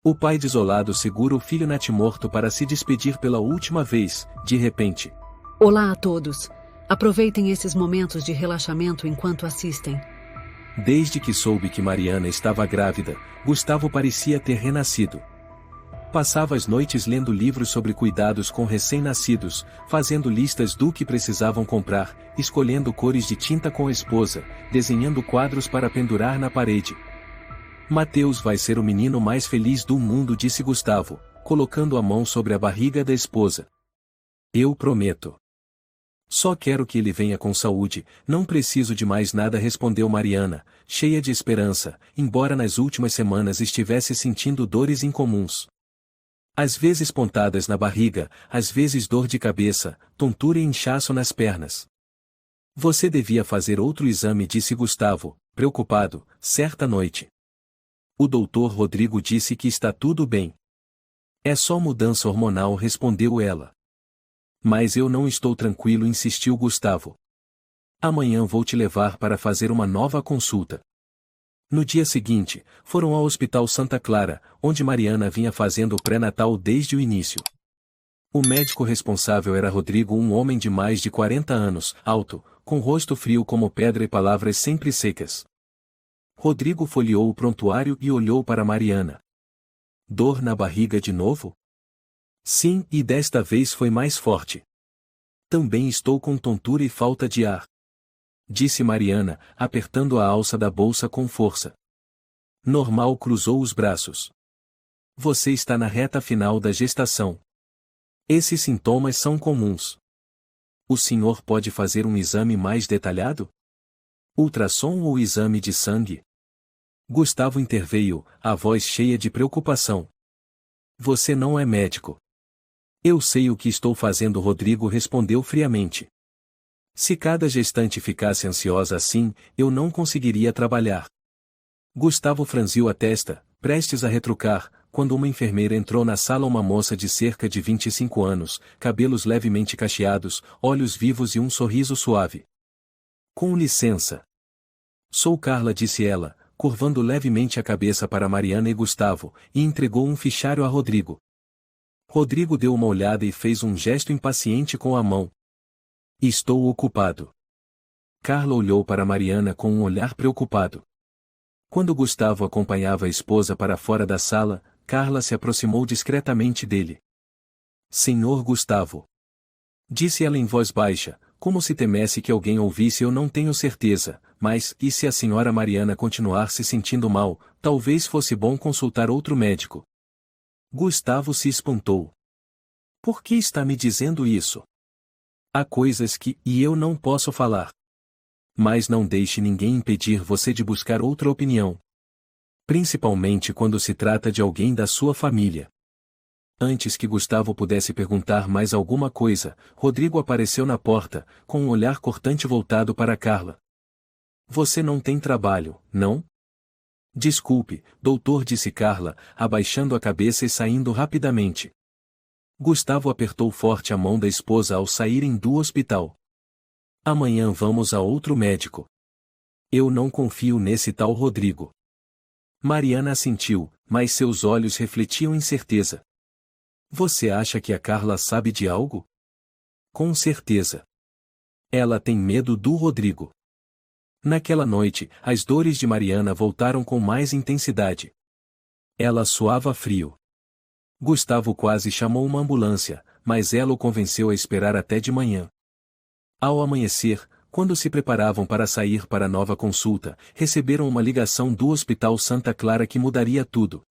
O pai desolado segura o filho natimorto para se despedir pela última vez, de repente. Olá a todos. Aproveitem esses momentos de relaxamento enquanto assistem. Desde que soube que Mariana estava grávida, Gustavo parecia ter renascido. Passava as noites lendo livros sobre cuidados com recém-nascidos, fazendo listas do que precisavam comprar, escolhendo cores de tinta com a esposa, desenhando quadros para pendurar na parede. Mateus vai ser o menino mais feliz do mundo, disse Gustavo, colocando a mão sobre a barriga da esposa. Eu prometo. Só quero que ele venha com saúde, não preciso de mais nada, respondeu Mariana, cheia de esperança, embora nas últimas semanas estivesse sentindo dores incomuns. Às vezes pontadas na barriga, às vezes dor de cabeça, tontura e inchaço nas pernas. Você devia fazer outro exame, disse Gustavo, preocupado, certa noite. O doutor Rodrigo disse que está tudo bem. É só mudança hormonal, respondeu ela. Mas eu não estou tranquilo, insistiu Gustavo. Amanhã vou te levar para fazer uma nova consulta. No dia seguinte, foram ao Hospital Santa Clara, onde Mariana vinha fazendo o pré-natal desde o início. O médico responsável era Rodrigo, um homem de mais de 40 anos, alto, com rosto frio como pedra e palavras sempre secas. Rodrigo folheou o prontuário e olhou para Mariana. Dor na barriga de novo? Sim, e desta vez foi mais forte. Também estou com tontura e falta de ar, disse Mariana, apertando a alça da bolsa com força. Normal, cruzou os braços. Você está na reta final da gestação. Esses sintomas são comuns. O senhor pode fazer um exame mais detalhado? Ultrassom ou exame de sangue? Gustavo interveio, a voz cheia de preocupação. Você não é médico. Eu sei o que estou fazendo, Rodrigo respondeu friamente. Se cada gestante ficasse ansiosa assim, eu não conseguiria trabalhar. Gustavo franziu a testa, prestes a retrucar, quando uma enfermeira entrou na sala, uma moça de cerca de 25 anos, cabelos levemente cacheados, olhos vivos e um sorriso suave. Com licença. Sou Carla, disse ela, curvando levemente a cabeça para Mariana e Gustavo, e entregou um fichário a Rodrigo. Rodrigo deu uma olhada e fez um gesto impaciente com a mão. Estou ocupado. Carla olhou para Mariana com um olhar preocupado. Quando Gustavo acompanhava a esposa para fora da sala, Carla se aproximou discretamente dele. Senhor Gustavo, disse ela em voz baixa, como se temesse que alguém ouvisse. Eu não tenho certeza, mas, e se a senhora Mariana continuar se sentindo mal, talvez fosse bom consultar outro médico. Gustavo se espantou. Por que está me dizendo isso? Há coisas que eu não posso falar. Mas não deixe ninguém impedir você de buscar outra opinião. Principalmente quando se trata de alguém da sua família. Antes que Gustavo pudesse perguntar mais alguma coisa, Rodrigo apareceu na porta, com um olhar cortante voltado para Carla. Você não tem trabalho, não? Desculpe, doutor, disse Carla, abaixando a cabeça e saindo rapidamente. Gustavo apertou forte a mão da esposa ao saírem do hospital. Amanhã vamos a outro médico. Eu não confio nesse tal Rodrigo. Mariana assentiu, mas seus olhos refletiam incerteza. Você acha que a Carla sabe de algo? Com certeza. Ela tem medo do Rodrigo. Naquela noite, as dores de Mariana voltaram com mais intensidade. Ela suava frio. Gustavo quase chamou uma ambulância, mas ela o convenceu a esperar até de manhã. Ao amanhecer, quando se preparavam para sair para a nova consulta, receberam uma ligação do Hospital Santa Clara que mudaria tudo.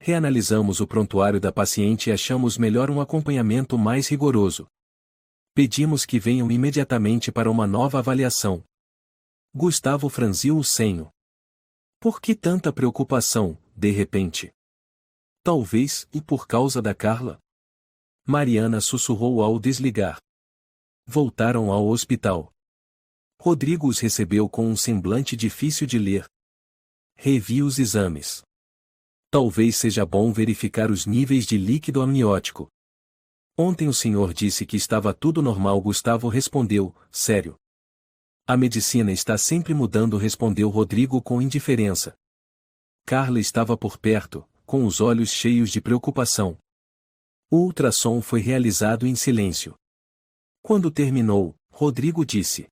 Reanalisamos o prontuário da paciente e achamos melhor um acompanhamento mais rigoroso. Pedimos que venham imediatamente para uma nova avaliação. Gustavo franziu o senho. Por que tanta preocupação, de repente? Talvez, e por causa da Carla? Mariana sussurrou ao desligar. Voltaram ao hospital. Rodrigo os recebeu com um semblante difícil de ler. Revi os exames. Talvez seja bom verificar os níveis de líquido amniótico. Ontem o senhor disse que estava tudo normal. Gustavo respondeu, sério. A medicina está sempre mudando, respondeu Rodrigo com indiferença. Carla estava por perto, com os olhos cheios de preocupação. O ultrassom foi realizado em silêncio. Quando terminou, Rodrigo disse: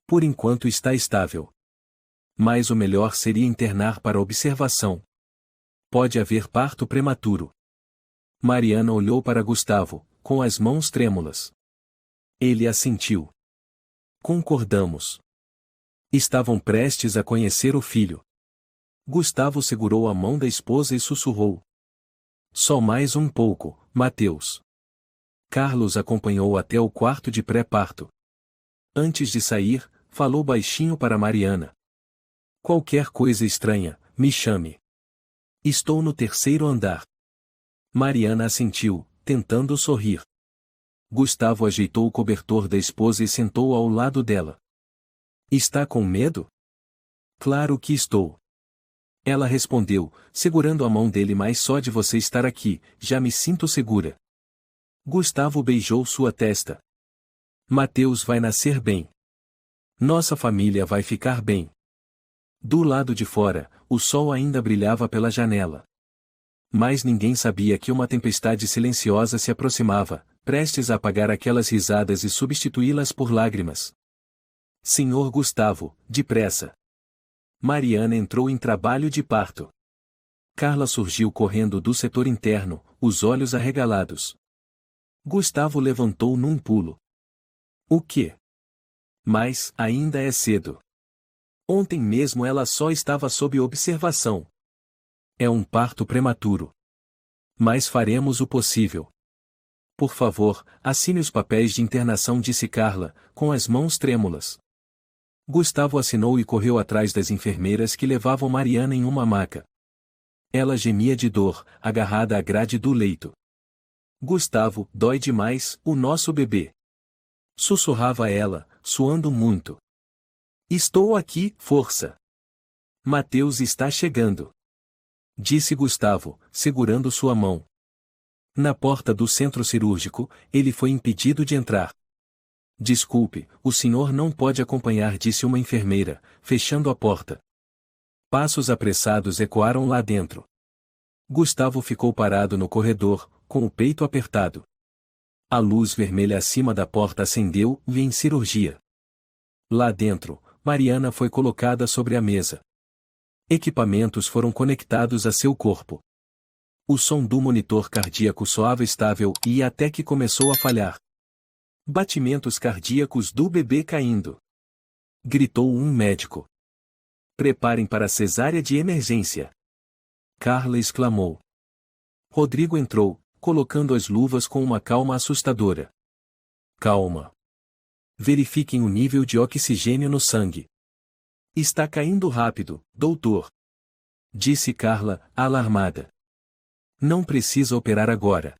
"Por enquanto está estável. Mas o melhor seria internar para observação. Pode haver parto prematuro." Mariana olhou para Gustavo, com as mãos trêmulas. Ele assentiu. Concordamos. Estavam prestes a conhecer o filho. Gustavo segurou a mão da esposa e sussurrou: "Só mais um pouco, Mateus." Carlos acompanhou até o quarto de pré-parto. Antes de sair, falou baixinho para Mariana: "Qualquer coisa estranha, me chame. Estou no terceiro andar." Mariana assentiu, tentando sorrir. Gustavo ajeitou o cobertor da esposa e sentou ao lado dela. "Está com medo?" "Claro que estou." Ela respondeu, segurando a mão dele. "Mas só de você estar aqui, já me sinto segura." Gustavo beijou sua testa. "Mateus vai nascer bem. Nossa família vai ficar bem." Do lado de fora, o sol ainda brilhava pela janela. Mas ninguém sabia que uma tempestade silenciosa se aproximava, prestes a apagar aquelas risadas e substituí-las por lágrimas. "Senhor Gustavo, depressa." Mariana entrou em trabalho de parto. Carla surgiu correndo do setor interno, os olhos arregalados. Gustavo levantou num pulo. "O quê?" "Mas, ainda é cedo. Ontem mesmo ela só estava sob observação. É um parto prematuro. Mas faremos o possível." "Por favor, assine os papéis de internação", disse Carla, com as mãos trêmulas. Gustavo assinou e correu atrás das enfermeiras que levavam Mariana em uma maca. Ela gemia de dor, agarrada à grade do leito. "Gustavo, dói demais, o nosso bebê." Sussurrava ela, suando muito. "Estou aqui, força. Mateus está chegando." Disse Gustavo, segurando sua mão. Na porta do centro cirúrgico, ele foi impedido de entrar. "Desculpe, o senhor não pode acompanhar", disse uma enfermeira, fechando a porta. Passos apressados ecoaram lá dentro. Gustavo ficou parado no corredor, com o peito apertado. A luz vermelha acima da porta acendeu, e em cirurgia. Lá dentro, Mariana foi colocada sobre a mesa. Equipamentos foram conectados a seu corpo. O som do monitor cardíaco soava estável e até que começou a falhar. "Batimentos cardíacos do bebê caindo", gritou um médico. "Preparem para a cesárea de emergência." Carla exclamou. Rodrigo entrou, colocando as luvas com uma calma assustadora. "Calma. Verifiquem o nível de oxigênio no sangue." "Está caindo rápido, doutor", disse Carla, alarmada. "Não precisa operar agora.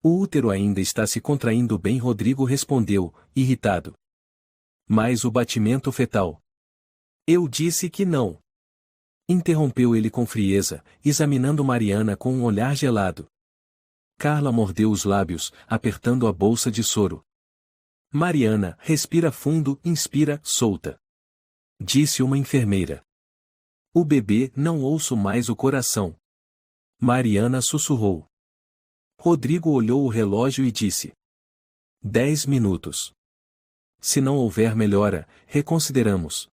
O útero ainda está se contraindo bem", Rodrigo respondeu, irritado. "Mas o batimento fetal?" "Eu disse que não." Interrompeu ele com frieza, examinando Mariana com um olhar gelado. Carla mordeu os lábios, apertando a bolsa de soro. "Mariana, respira fundo, inspira, solta", disse uma enfermeira. "O bebê, não ouço mais o coração." Mariana sussurrou. Rodrigo olhou o relógio e disse: 10 minutos. Se não houver melhora, reconsideramos."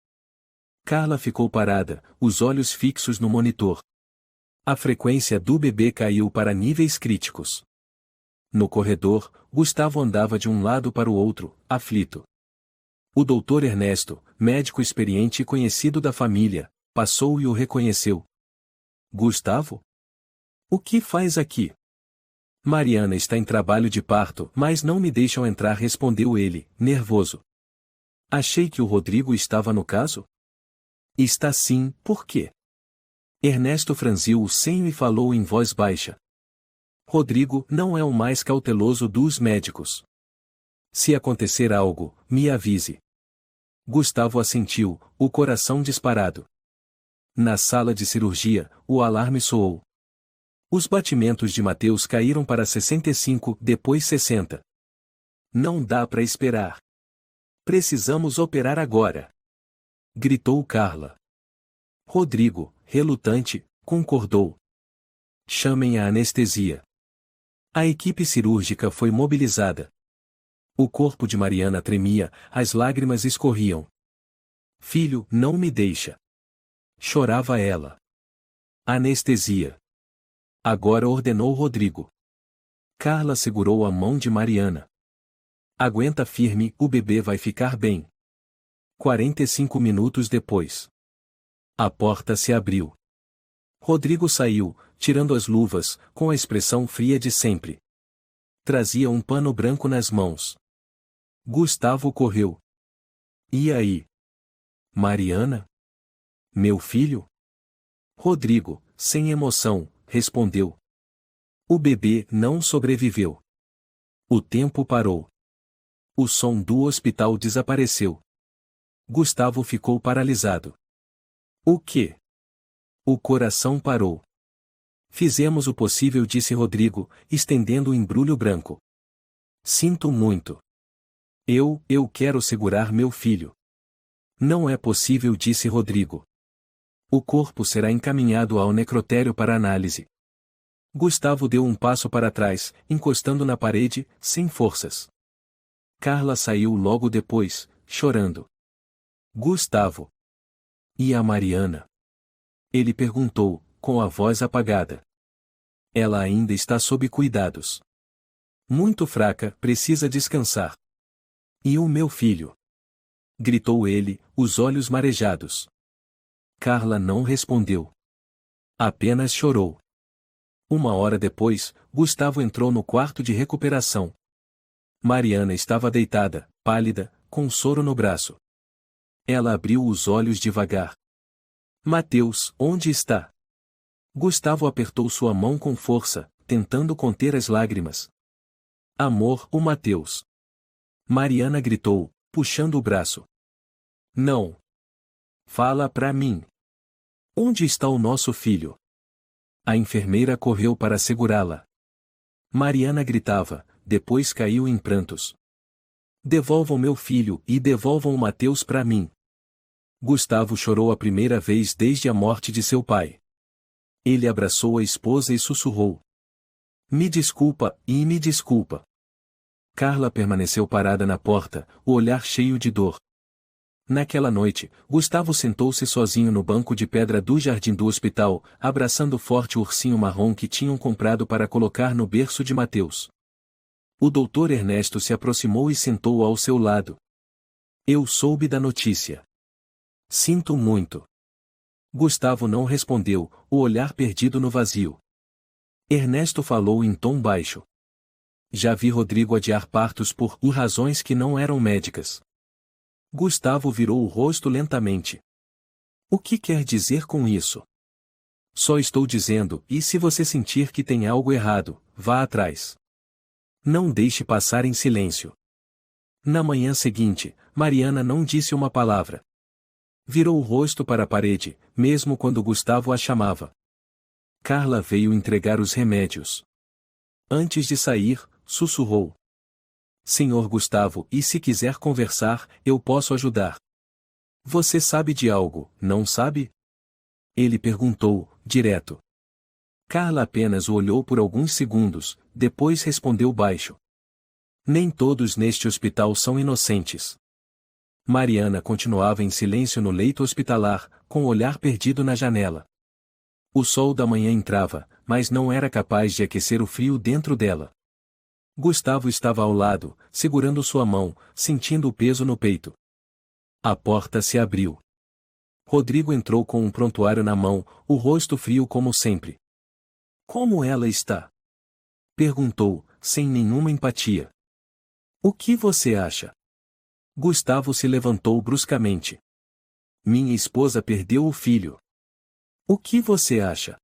Carla ficou parada, os olhos fixos no monitor. A frequência do bebê caiu para níveis críticos. No corredor, Gustavo andava de um lado para o outro, aflito. O doutor Ernesto, médico experiente e conhecido da família, passou e o reconheceu. "Gustavo? O que faz aqui?" "Mariana está em trabalho de parto, mas não me deixam entrar", respondeu ele, nervoso. "Achei que o Rodrigo estava no caso?" "Está sim, por quê?" Ernesto franziu o senho e falou em voz baixa. "Rodrigo não é o mais cauteloso dos médicos. Se acontecer algo, me avise." Gustavo assentiu, o coração disparado. Na sala de cirurgia, o alarme soou. Os batimentos de Mateus caíram para 65, depois 60. "Não dá para esperar. Precisamos operar agora", gritou Carla. Rodrigo, relutante, concordou. Chamem a anestesia. A equipe cirúrgica foi mobilizada. O corpo de Mariana tremia, as lágrimas escorriam. Filho, não me deixa. Chorava ela. Anestesia. Agora ordenou Rodrigo. Carla segurou a mão de Mariana. Aguenta firme, o bebê vai ficar bem. 45 minutos depois. A porta se abriu. Rodrigo saiu, tirando as luvas, com a expressão fria de sempre. Trazia um pano branco nas mãos. Gustavo correu. E aí? Mariana? Meu filho? Rodrigo, sem emoção, respondeu. O bebê não sobreviveu. O tempo parou. O som do hospital desapareceu. Gustavo ficou paralisado. O quê? O coração parou. Fizemos o possível, disse Rodrigo, estendendo o embrulho branco. Sinto muito. Eu quero segurar meu filho. Não é possível, disse Rodrigo. O corpo será encaminhado ao necrotério para análise. Gustavo deu um passo para trás, encostando na parede, sem forças. Carla saiu logo depois, chorando. Gustavo. E a Mariana? Ele perguntou, com a voz apagada. Ela ainda está sob cuidados. Muito fraca, precisa descansar. E o meu filho? Gritou ele, os olhos marejados. Carla não respondeu. Apenas chorou. 1 hora depois, Gustavo entrou no quarto de recuperação. Mariana estava deitada, pálida, com soro no braço. Ela abriu os olhos devagar. Mateus, onde está? Gustavo apertou sua mão com força, tentando conter as lágrimas. Amor, o Mateus. Mariana gritou, puxando o braço. Não. Fala pra mim. Onde está o nosso filho? A enfermeira correu para segurá-la. Mariana gritava, depois caiu em prantos. Devolvam meu filho e devolvam o Mateus pra mim. Gustavo chorou a primeira vez desde a morte de seu pai. Ele abraçou a esposa e sussurrou. Me desculpa, e me desculpa. Carla permaneceu parada na porta, o olhar cheio de dor. Naquela noite, Gustavo sentou-se sozinho no banco de pedra do jardim do hospital, abraçando forte o ursinho marrom que tinham comprado para colocar no berço de Mateus. O doutor Ernesto se aproximou e sentou ao seu lado. Eu soube da notícia. Sinto muito. Gustavo não respondeu, o olhar perdido no vazio. Ernesto falou em tom baixo. Já vi Rodrigo adiar partos por razões que não eram médicas. Gustavo virou o rosto lentamente. O que quer dizer com isso? Só estou dizendo, e se você sentir que tem algo errado, vá atrás. Não deixe passar em silêncio. Na manhã seguinte, Mariana não disse uma palavra. Virou o rosto para a parede, mesmo quando Gustavo a chamava. Carla veio entregar os remédios. Antes de sair, sussurrou. Senhor Gustavo, e se quiser conversar, eu posso ajudar. Você sabe de algo, não sabe? Ele perguntou, direto. Carla apenas o olhou por alguns segundos, depois respondeu baixo. Nem todos neste hospital são inocentes. Mariana continuava em silêncio no leito hospitalar, com o olhar perdido na janela. O sol da manhã entrava, mas não era capaz de aquecer o frio dentro dela. Gustavo estava ao lado, segurando sua mão, sentindo o peso no peito. A porta se abriu. Rodrigo entrou com um prontuário na mão, o rosto frio como sempre. Como ela está? Perguntou, sem nenhuma empatia. O que você acha? Gustavo se levantou bruscamente. Minha esposa perdeu o filho. O que você acha?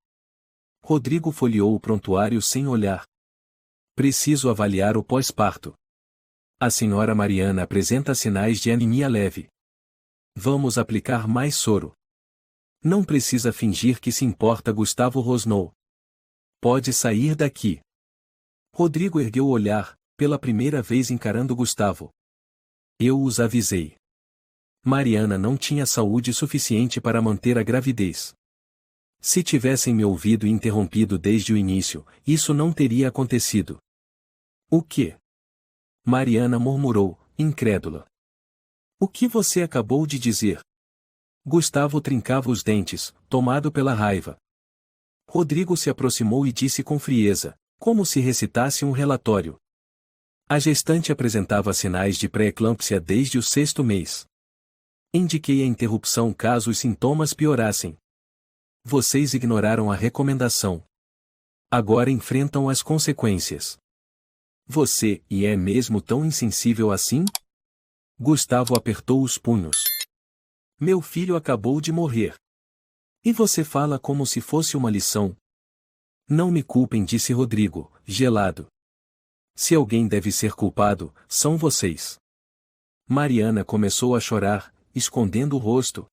Rodrigo folheou o prontuário sem olhar. Preciso avaliar o pós-parto. A senhora Mariana apresenta sinais de anemia leve. Vamos aplicar mais soro. Não precisa fingir que se importa, Gustavo rosnou. Pode sair daqui. Rodrigo ergueu o olhar, pela primeira vez encarando Gustavo. Eu os avisei. Mariana não tinha saúde suficiente para manter a gravidez. Se tivessem me ouvido e interrompido desde o início, isso não teria acontecido. O quê? Mariana murmurou, incrédula. O que você acabou de dizer? Gustavo trincava os dentes, tomado pela raiva. Rodrigo se aproximou e disse com frieza, como se recitasse um relatório. A gestante apresentava sinais de pré-eclâmpsia desde o 6º mês. Indiquei a interrupção caso os sintomas piorassem. Vocês ignoraram a recomendação. Agora enfrentam as consequências. Você, e é mesmo tão insensível assim? Gustavo apertou os punhos. Meu filho acabou de morrer. E você fala como se fosse uma lição? Não me culpem, disse Rodrigo, gelado. Se alguém deve ser culpado, são vocês. Mariana começou a chorar, escondendo o rosto.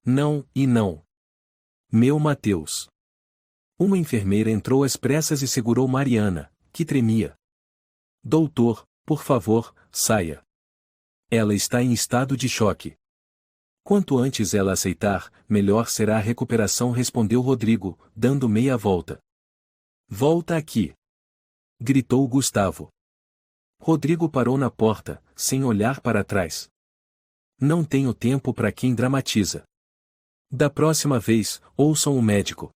Não, e não. Meu Mateus. Uma enfermeira entrou às pressas e segurou Mariana, que tremia. Doutor, por favor, saia. Ela está em estado de choque. Quanto antes ela aceitar, melhor será a recuperação, respondeu Rodrigo, dando meia volta. Volta aqui! Gritou Gustavo. Rodrigo parou na porta, sem olhar para trás. Não tenho tempo para quem dramatiza. Da próxima vez, ouçam o médico.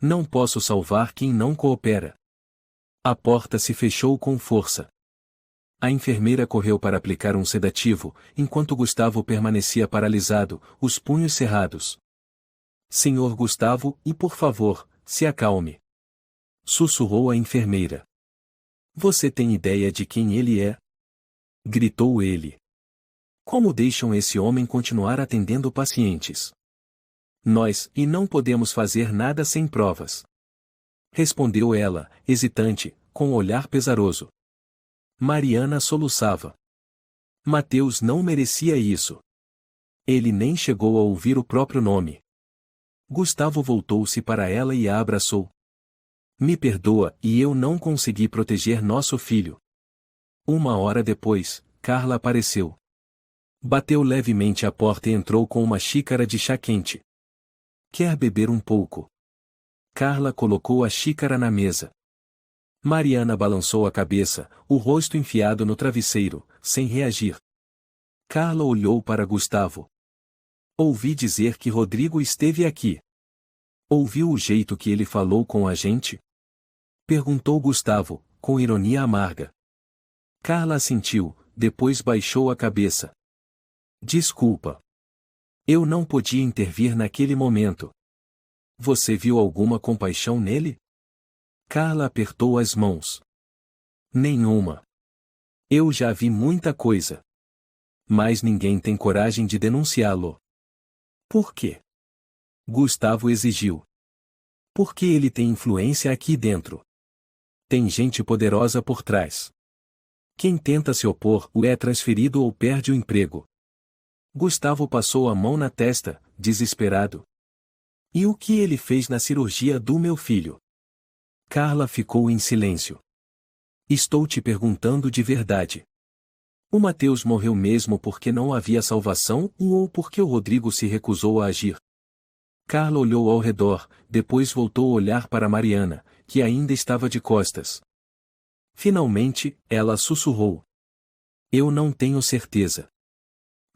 Não posso salvar quem não coopera. A porta se fechou com força. A enfermeira correu para aplicar um sedativo, enquanto Gustavo permanecia paralisado, os punhos cerrados. Senhor Gustavo, e por favor, se acalme. Sussurrou a enfermeira. Você tem ideia de quem ele é? Gritou ele. Como deixam esse homem continuar atendendo pacientes? Nós, e não podemos fazer nada sem provas. Respondeu ela, hesitante, com um olhar pesaroso. Mariana soluçava. Mateus não merecia isso. Ele nem chegou a ouvir o próprio nome. Gustavo voltou-se para ela e a abraçou. Me perdoa, e eu não consegui proteger nosso filho. 1 hora depois, Carla apareceu. Bateu levemente à porta e entrou com uma xícara de chá quente. Quer beber um pouco? Carla colocou a xícara na mesa. Mariana balançou a cabeça, o rosto enfiado no travesseiro, sem reagir. Carla olhou para Gustavo. Ouvi dizer que Rodrigo esteve aqui. Ouviu o jeito que ele falou com a gente? Perguntou Gustavo, com ironia amarga. Carla assentiu, depois baixou a cabeça. Desculpa. Eu não podia intervir naquele momento. Você viu alguma compaixão nele? Carla apertou as mãos. Nenhuma. Eu já vi muita coisa. Mas ninguém tem coragem de denunciá-lo. Por quê? Gustavo exigiu. Porque ele tem influência aqui dentro. Tem gente poderosa por trás. Quem tenta se opor o é transferido ou perde o emprego. Gustavo passou a mão na testa, desesperado. E o que ele fez na cirurgia do meu filho? Carla ficou em silêncio. Estou te perguntando de verdade. O Mateus morreu mesmo porque não havia salvação ou porque o Rodrigo se recusou a agir? Carla olhou ao redor, depois voltou a olhar para Mariana, que ainda estava de costas. Finalmente, ela sussurrou. Eu não tenho certeza.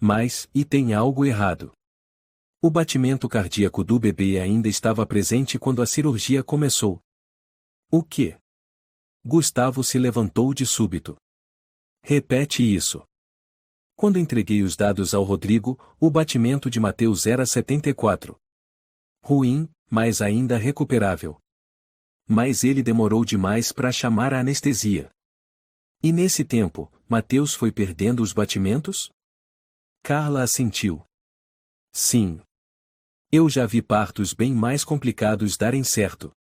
Mas, e tem algo errado. O batimento cardíaco do bebê ainda estava presente quando a cirurgia começou. O quê? Gustavo se levantou de súbito. Repete isso. Quando entreguei os dados ao Rodrigo, o batimento de Mateus era 74. Ruim, mas ainda recuperável. Mas ele demorou demais para chamar a anestesia. E nesse tempo, Mateus foi perdendo os batimentos? Carla assentiu. Sim. Eu já vi partos bem mais complicados darem certo.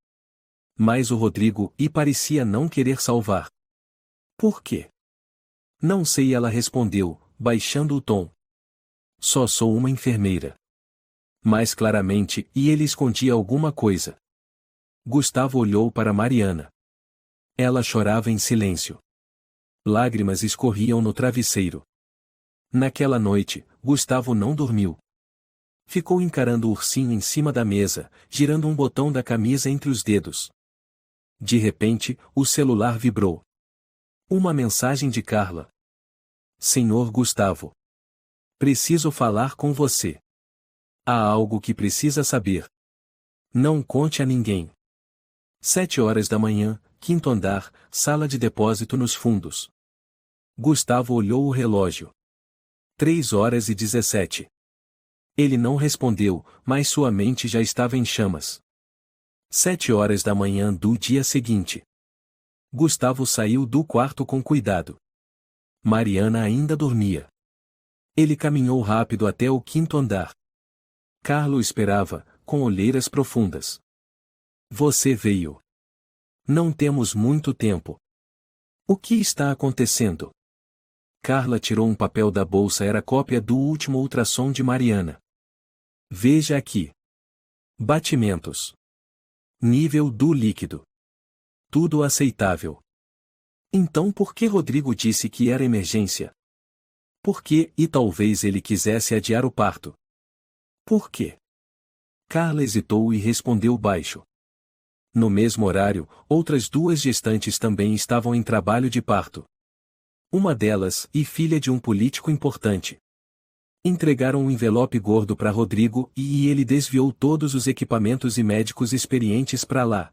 Mas o Rodrigo parecia não querer salvar. Por quê? Não sei, ela respondeu, baixando o tom. Só sou uma enfermeira. Mas claramente, ele escondia alguma coisa. Gustavo olhou para Mariana. Ela chorava em silêncio. Lágrimas escorriam no travesseiro. Naquela noite, Gustavo não dormiu. Ficou encarando o ursinho em cima da mesa, girando um botão da camisa entre os dedos. De repente, o celular vibrou. Uma mensagem de Carla. Senhor Gustavo. Preciso falar com você. Há algo que precisa saber. Não conte a ninguém. 7 horas da manhã, 5º andar, sala de depósito nos fundos. Gustavo olhou o relógio. 3h17. Ele não respondeu, mas sua mente já estava em chamas. 7 horas da manhã do dia seguinte. Gustavo saiu do quarto com cuidado. Mariana ainda dormia. Ele caminhou rápido até o 5º andar. Carlo esperava, com olheiras profundas. Você veio. Não temos muito tempo. O que está acontecendo? Carla tirou um papel da bolsa, era cópia do último ultrassom de Mariana. Veja aqui. Batimentos. Nível do líquido. Tudo aceitável. Então por que Rodrigo disse que era emergência? Por que, e talvez ele quisesse adiar o parto? Por quê? Carla hesitou e respondeu baixo. No mesmo horário, outras 2 gestantes também estavam em trabalho de parto. Uma delas, e filha de um político importante. Entregaram um envelope gordo para Rodrigo e ele desviou todos os equipamentos e médicos experientes para lá.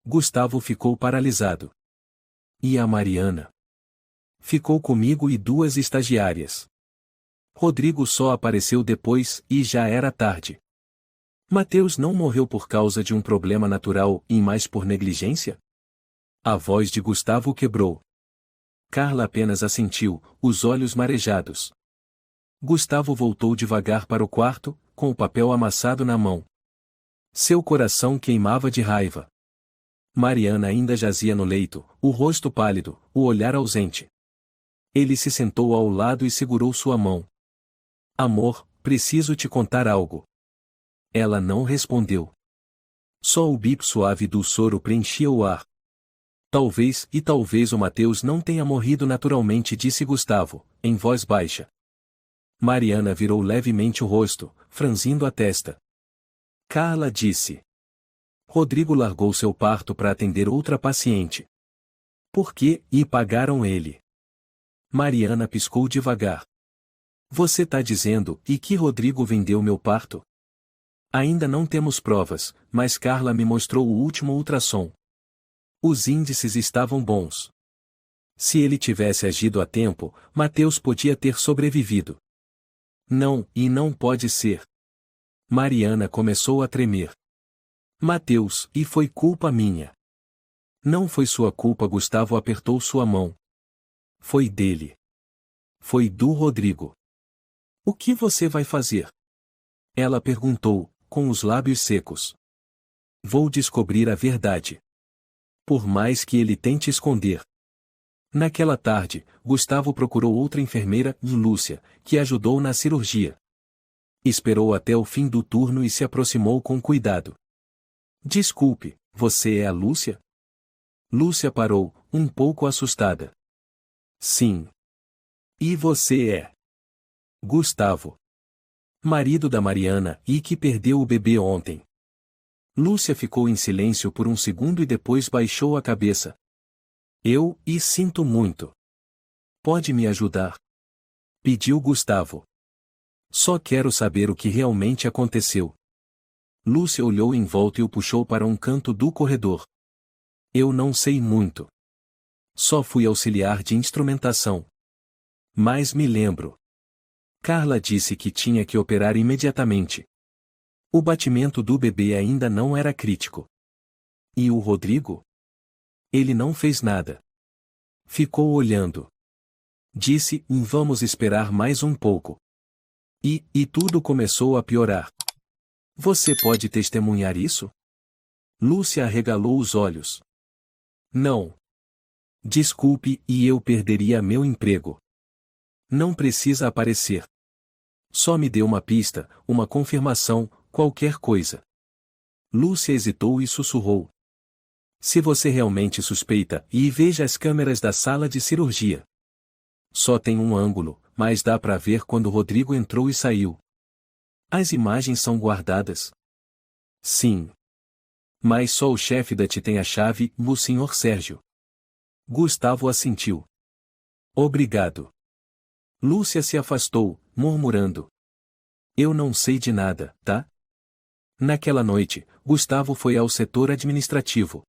Gustavo ficou paralisado. E a Mariana? Ficou comigo e 2 estagiárias. Rodrigo só apareceu depois e já era tarde. Mateus não morreu por causa de um problema natural e mais por negligência? A voz de Gustavo quebrou. Carla apenas assentiu, os olhos marejados. Gustavo voltou devagar para o quarto, com o papel amassado na mão. Seu coração queimava de raiva. Mariana ainda jazia no leito, o rosto pálido, o olhar ausente. Ele se sentou ao lado e segurou sua mão. Amor, preciso te contar algo. Ela não respondeu. Só o bip suave do soro preenchia o ar. Talvez o Mateus não tenha morrido naturalmente, disse Gustavo, em voz baixa. Mariana virou levemente o rosto, franzindo a testa. Carla disse. Rodrigo largou seu parto para atender outra paciente. Por quê? E pagaram ele. Mariana piscou devagar. Você tá dizendo, e que Rodrigo vendeu meu parto? Ainda não temos provas, mas Carla me mostrou o último ultrassom. Os índices estavam bons. Se ele tivesse agido a tempo, Mateus podia ter sobrevivido. Não, e não pode ser. Mariana começou a tremer. Mateus, e foi culpa minha. Não foi sua culpa. Gustavo apertou sua mão. Foi dele. Foi do Rodrigo. O que você vai fazer? Ela perguntou, com os lábios secos. Vou descobrir a verdade. Por mais que ele tente esconder. Naquela tarde, Gustavo procurou outra enfermeira, Lúcia, que ajudou na cirurgia. Esperou até o fim do turno e se aproximou com cuidado. Desculpe, você é a Lúcia? Lúcia parou, um pouco assustada. Sim. E você é? Gustavo. Marido da Mariana e que perdeu o bebê ontem. Lúcia ficou em silêncio por um segundo e depois baixou a cabeça. E sinto muito. Pode me ajudar? Pediu Gustavo. Só quero saber o que realmente aconteceu. Lúcia olhou em volta e o puxou para um canto do corredor. Eu não sei muito. Só fui auxiliar de instrumentação. Mas me lembro. Carla disse que tinha que operar imediatamente. O batimento do bebê ainda não era crítico. E o Rodrigo? Ele não fez nada. Ficou olhando. Disse, vamos esperar mais um pouco. E tudo começou a piorar. Você pode testemunhar isso? Lúcia arregalou os olhos. Não. Desculpe, e eu perderia meu emprego. Não precisa aparecer. Só me dê uma pista, uma confirmação, qualquer coisa. Lúcia hesitou e sussurrou. Se você realmente suspeita, e veja as câmeras da sala de cirurgia. Só tem um ângulo, mas dá para ver quando Rodrigo entrou e saiu. As imagens são guardadas? Sim. Mas só o chefe da TI tem a chave, o Sr. Sérgio. Gustavo assentiu. Obrigado. Lúcia se afastou, murmurando. Eu não sei de nada, tá? Naquela noite, Gustavo foi ao setor administrativo.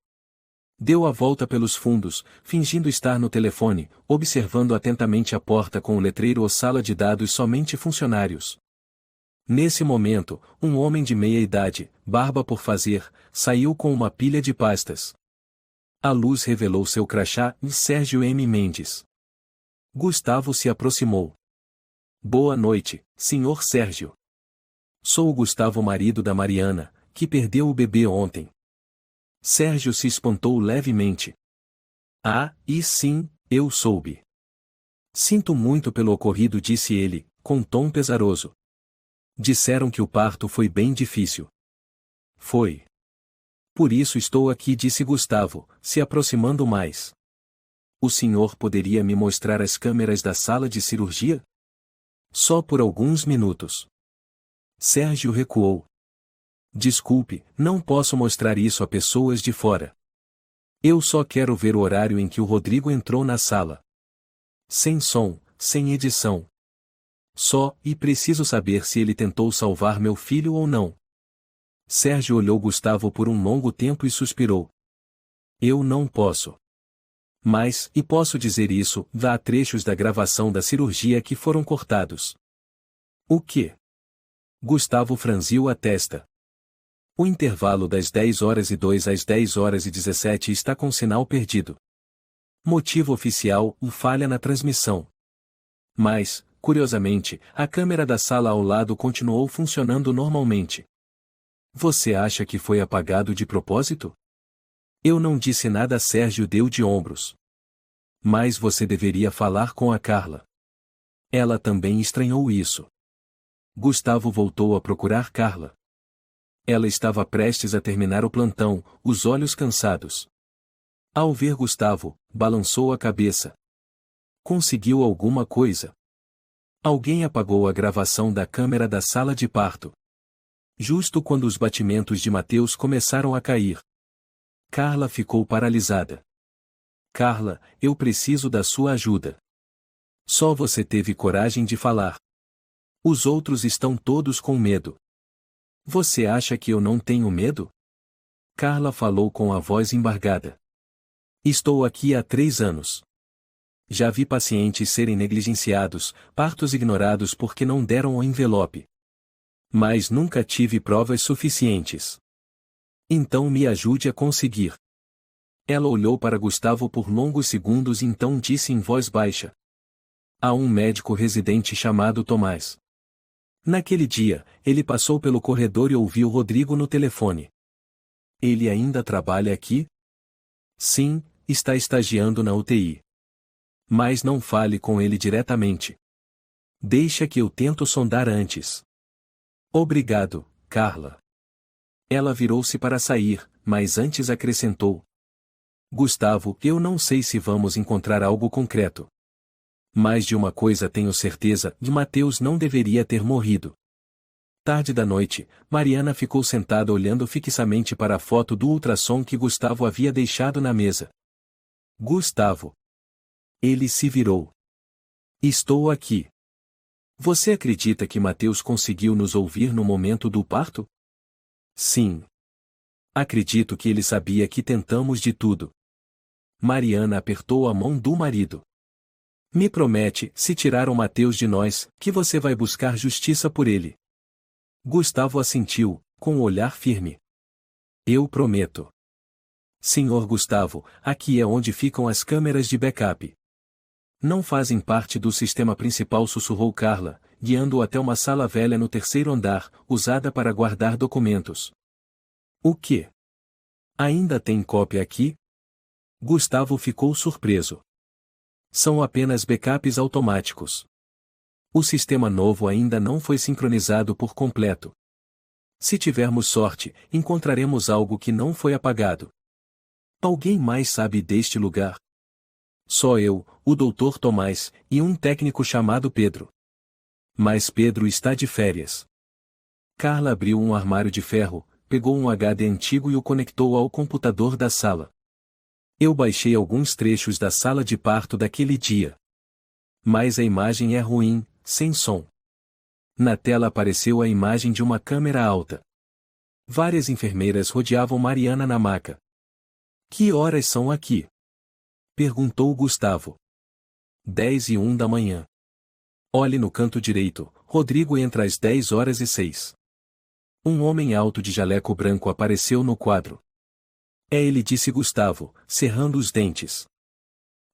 Deu a volta pelos fundos, fingindo estar no telefone, observando atentamente a porta com o letreiro ou sala de dados somente funcionários. Nesse momento, um homem de meia idade, barba por fazer, saiu com uma pilha de pastas. A luz revelou seu crachá e Sérgio M. Mendes. Gustavo se aproximou. Boa noite, Sr. Sérgio. Sou o Gustavo, marido da Mariana, que perdeu o bebê ontem. Sérgio se espantou levemente. Ah, e sim, eu soube. Sinto muito pelo ocorrido, disse ele, com tom pesaroso. Disseram que o parto foi bem difícil. Foi. Por isso estou aqui, disse Gustavo, se aproximando mais. O senhor poderia me mostrar as câmeras da sala de cirurgia? Só por alguns minutos. Sérgio recuou. Desculpe, não posso mostrar isso a pessoas de fora. Eu só quero ver o horário em que o Rodrigo entrou na sala. Sem som, sem edição. Só, e preciso saber se ele tentou salvar meu filho ou não. Sérgio olhou Gustavo por um longo tempo e suspirou. Eu não posso. Mas, e posso dizer isso, há trechos da gravação da cirurgia que foram cortados. O quê? Gustavo franziu a testa. O intervalo das 10h02 às 10h17 está com sinal perdido. Motivo oficial, falha na transmissão. Mas, curiosamente, a câmera da sala ao lado continuou funcionando normalmente. Você acha que foi apagado de propósito? Eu não disse nada, Sérgio deu de ombros. Mas você deveria falar com a Carla. Ela também estranhou isso. Gustavo voltou a procurar Carla. Ela estava prestes a terminar o plantão, os olhos cansados. Ao ver Gustavo, balançou a cabeça. Conseguiu alguma coisa? Alguém apagou a gravação da câmera da sala de parto. Justo quando os batimentos de Mateus começaram a cair. Carla ficou paralisada. Carla, eu preciso da sua ajuda. Só você teve coragem de falar. Os outros estão todos com medo. Você acha que eu não tenho medo? Carla falou com a voz embargada. Estou aqui há 3 anos. Já vi pacientes serem negligenciados, partos ignorados porque não deram o envelope. Mas nunca tive provas suficientes. Então me ajude a conseguir. Ela olhou para Gustavo por longos segundos e então disse em voz baixa. Há um médico residente chamado Tomás. Naquele dia, ele passou pelo corredor e ouviu Rodrigo no telefone. Ele ainda trabalha aqui? Sim, está estagiando na UTI. Mas não fale com ele diretamente. Deixa que eu tento sondar antes. Obrigado, Carla. Ela virou-se para sair, mas antes acrescentou. Gustavo, eu não sei se vamos encontrar algo concreto. Mas de uma coisa tenho certeza, de Mateus não deveria ter morrido. Tarde da noite, Mariana ficou sentada olhando fixamente para a foto do ultrassom que Gustavo havia deixado na mesa. Gustavo. Ele se virou. Estou aqui. Você acredita que Mateus conseguiu nos ouvir no momento do parto? Sim. Acredito que ele sabia que tentamos de tudo. Mariana apertou a mão do marido. Me promete, se tirar o Mateus de nós, que você vai buscar justiça por ele. Gustavo assentiu, com o olhar firme. Eu prometo. Senhor Gustavo, aqui é onde ficam as câmeras de backup. Não fazem parte do sistema principal, sussurrou Carla, guiando-o até uma sala velha no 3º andar, usada para guardar documentos. O quê? Ainda tem cópia aqui? Gustavo ficou surpreso. São apenas backups automáticos. O sistema novo ainda não foi sincronizado por completo. Se tivermos sorte, encontraremos algo que não foi apagado. Alguém mais sabe deste lugar? Só eu, o Dr. Tomás, e um técnico chamado Pedro. Mas Pedro está de férias. Carla abriu um armário de ferro, pegou um HD antigo e o conectou ao computador da sala. Eu baixei alguns trechos da sala de parto daquele dia. Mas a imagem é ruim, sem som. Na tela apareceu a imagem de uma câmera alta. Várias enfermeiras rodeavam Mariana na maca. Que horas são aqui? Perguntou Gustavo. 10:01 da manhã. Olhe no canto direito, Rodrigo entra às 10h06. Um homem alto de jaleco branco apareceu no quadro. É ele, disse Gustavo, cerrando os dentes.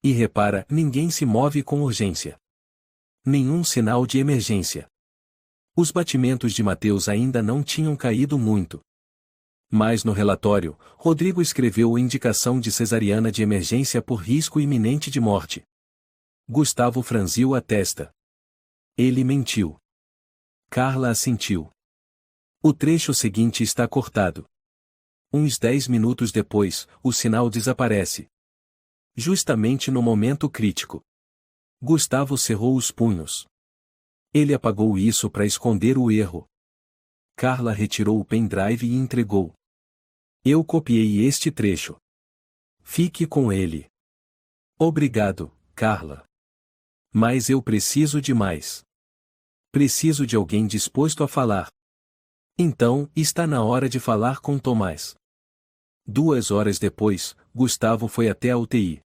E repara, ninguém se move com urgência. Nenhum sinal de emergência. Os batimentos de Mateus ainda não tinham caído muito. Mas no relatório, Rodrigo escreveu indicação de cesariana de emergência por risco iminente de morte. Gustavo franziu a testa. Ele mentiu. Carla assentiu. O trecho seguinte está cortado. Uns 10 minutos depois, o sinal desaparece. Justamente no momento crítico. Gustavo cerrou os punhos. Ele apagou isso para esconder o erro. Carla retirou o pendrive e entregou. Eu copiei este trecho. Fique com ele. Obrigado, Carla. Mas eu preciso de mais. Preciso de alguém disposto a falar. Então, está na hora de falar com Tomás. 2 horas depois, Gustavo foi até a UTI.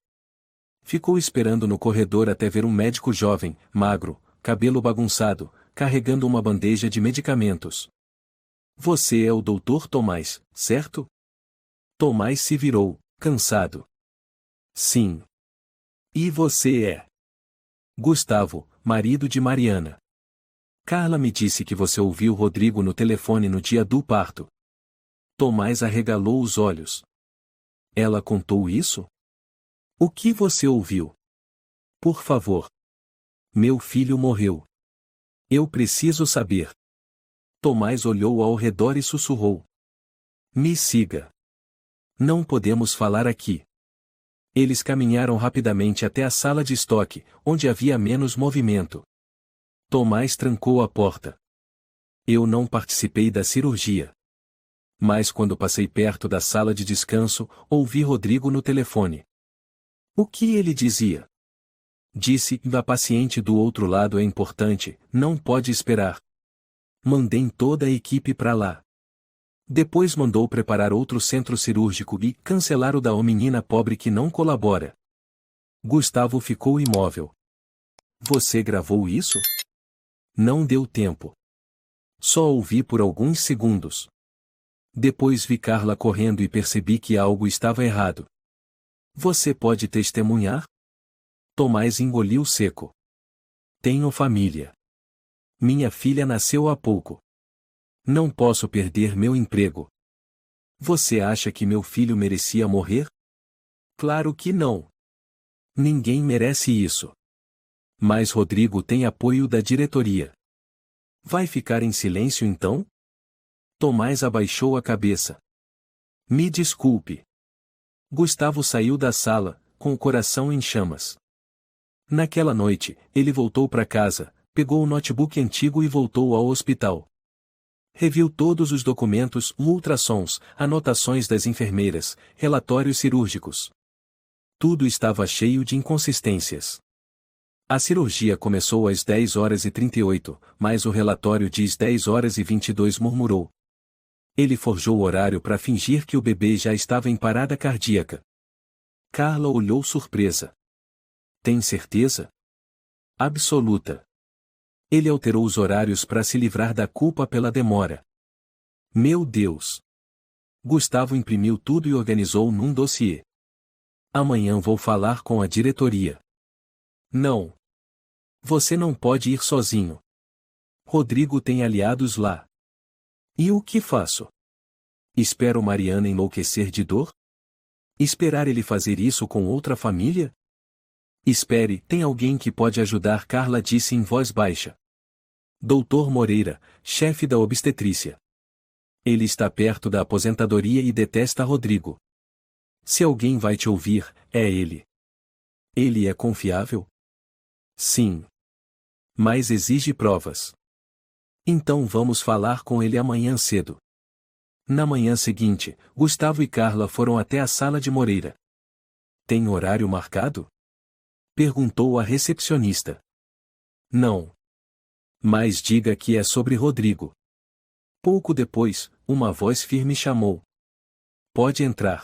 Ficou esperando no corredor até ver um médico jovem, magro, cabelo bagunçado, carregando uma bandeja de medicamentos. Você é o Dr. Tomás, certo? Tomás se virou, cansado. Sim. E você é? Gustavo, marido de Mariana. Carla me disse que você ouviu Rodrigo no telefone no dia do parto. Tomás arregalou os olhos. Ela contou isso? O que você ouviu? Por favor. Meu filho morreu. Eu preciso saber. Tomás olhou ao redor e sussurrou. Me siga. Não podemos falar aqui. Eles caminharam rapidamente até a sala de estoque, onde havia menos movimento. Tomás trancou a porta. Eu não participei da cirurgia. Mas quando passei perto da sala de descanso, ouvi Rodrigo no telefone. O que ele dizia? Disse: a paciente do outro lado é importante, não pode esperar. Mandei toda a equipe para lá. Depois mandou preparar outro centro cirúrgico e cancelar o da menina pobre que não colabora. Gustavo ficou imóvel. Você gravou isso? Não deu tempo. Só ouvi por alguns segundos. Depois vi Carla correndo e percebi que algo estava errado. Você pode testemunhar? Tomás engoliu seco. Tenho família. Minha filha nasceu há pouco. Não posso perder meu emprego. Você acha que meu filho merecia morrer? Claro que não. Ninguém merece isso. Mas Rodrigo tem apoio da diretoria. Vai ficar em silêncio então? Tomás abaixou a cabeça. Me desculpe. Gustavo saiu da sala, com o coração em chamas. Naquela noite, ele voltou para casa, pegou o notebook antigo e voltou ao hospital. Reviu todos os documentos, ultrassons, anotações das enfermeiras, relatórios cirúrgicos. Tudo estava cheio de inconsistências. A cirurgia começou às 10h38, mas o relatório diz 10h22, murmurou. Ele forjou o horário para fingir que o bebê já estava em parada cardíaca. Carla olhou surpresa. Tem certeza? Absoluta. Ele alterou os horários para se livrar da culpa pela demora. Meu Deus! Gustavo imprimiu tudo e organizou num dossiê. Amanhã vou falar com a diretoria. Não. Você não pode ir sozinho. Rodrigo tem aliados lá. E o que faço? Espero Mariana enlouquecer de dor? Esperar ele fazer isso com outra família? Espere, tem alguém que pode ajudar, Carla disse em voz baixa. Doutor Moreira, chefe da obstetrícia. Ele está perto da aposentadoria e detesta Rodrigo. Se alguém vai te ouvir, é ele. Ele é confiável? Sim. Mas exige provas. Então vamos falar com ele amanhã cedo. Na manhã seguinte, Gustavo e Carla foram até a sala de Moreira. Tem horário marcado? Perguntou a recepcionista. Não. Mas diga que é sobre Rodrigo. Pouco depois, uma voz firme chamou. Pode entrar.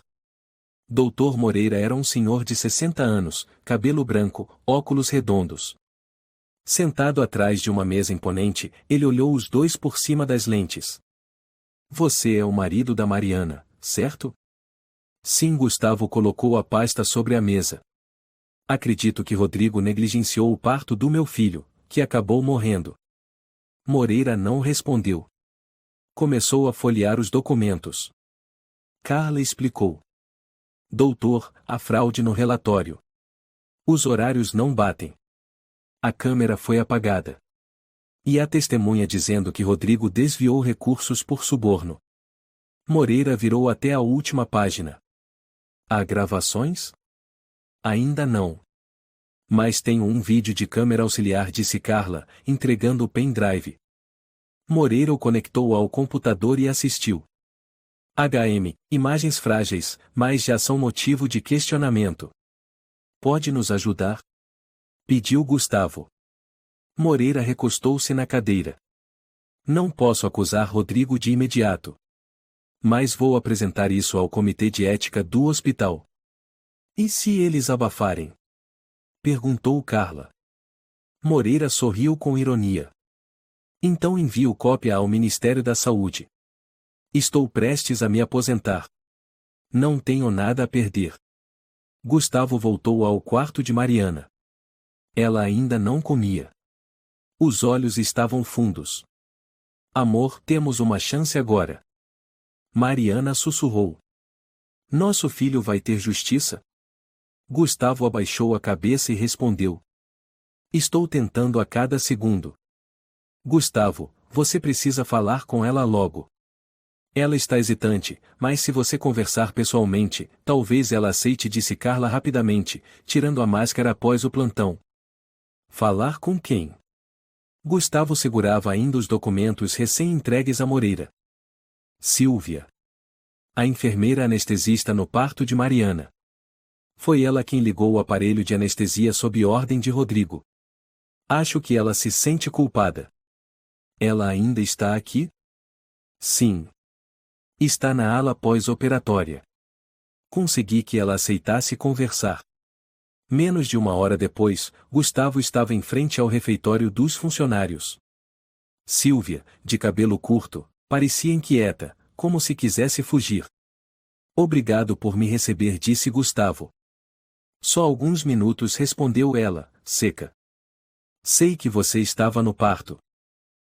Doutor Moreira era um senhor de 60 anos, cabelo branco, óculos redondos. Sentado atrás de uma mesa imponente, ele olhou os dois por cima das lentes. Você é o marido da Mariana, certo? Sim, Gustavo colocou a pasta sobre a mesa. Acredito que Rodrigo negligenciou o parto do meu filho, que acabou morrendo. Moreira não respondeu. Começou a folhear os documentos. Carla explicou. Doutor, há fraude no relatório. Os horários não batem. A câmera foi apagada. E há testemunha dizendo que Rodrigo desviou recursos por suborno. Moreira virou até a última página. Há gravações? Ainda não. Mas tenho um vídeo de câmera auxiliar, disse Carla, entregando o pendrive. Moreira o conectou ao computador e assistiu. Imagens frágeis, mas já são motivo de questionamento. Pode nos ajudar? Pediu Gustavo. Moreira recostou-se na cadeira. Não posso acusar Rodrigo de imediato. Mas vou apresentar isso ao comitê de ética do hospital. E se eles abafarem? Perguntou Carla. Moreira sorriu com ironia. Então envio cópia ao Ministério da Saúde. Estou prestes a me aposentar. Não tenho nada a perder. Gustavo voltou ao quarto de Mariana. Ela ainda não comia. Os olhos estavam fundos. Amor, temos uma chance agora. Mariana sussurrou. Nosso filho vai ter justiça? Gustavo abaixou a cabeça e respondeu. Estou tentando a cada segundo. Gustavo, você precisa falar com ela logo. Ela está hesitante, mas se você conversar pessoalmente, talvez ela aceite, disse Carla rapidamente, tirando a máscara após o plantão. Falar com quem? Gustavo segurava ainda os documentos recém-entregues a Moreira. Silvia. A enfermeira anestesista no parto de Mariana. Foi ela quem ligou o aparelho de anestesia sob ordem de Rodrigo. Acho que ela se sente culpada. Ela ainda está aqui? Sim. Está na ala pós-operatória. Consegui que ela aceitasse conversar. Menos de uma hora depois, Gustavo estava em frente ao refeitório dos funcionários. Silvia, de cabelo curto, parecia inquieta, como se quisesse fugir. Obrigado por me receber, disse Gustavo. Só alguns minutos, respondeu ela, seca. Sei que você estava no parto.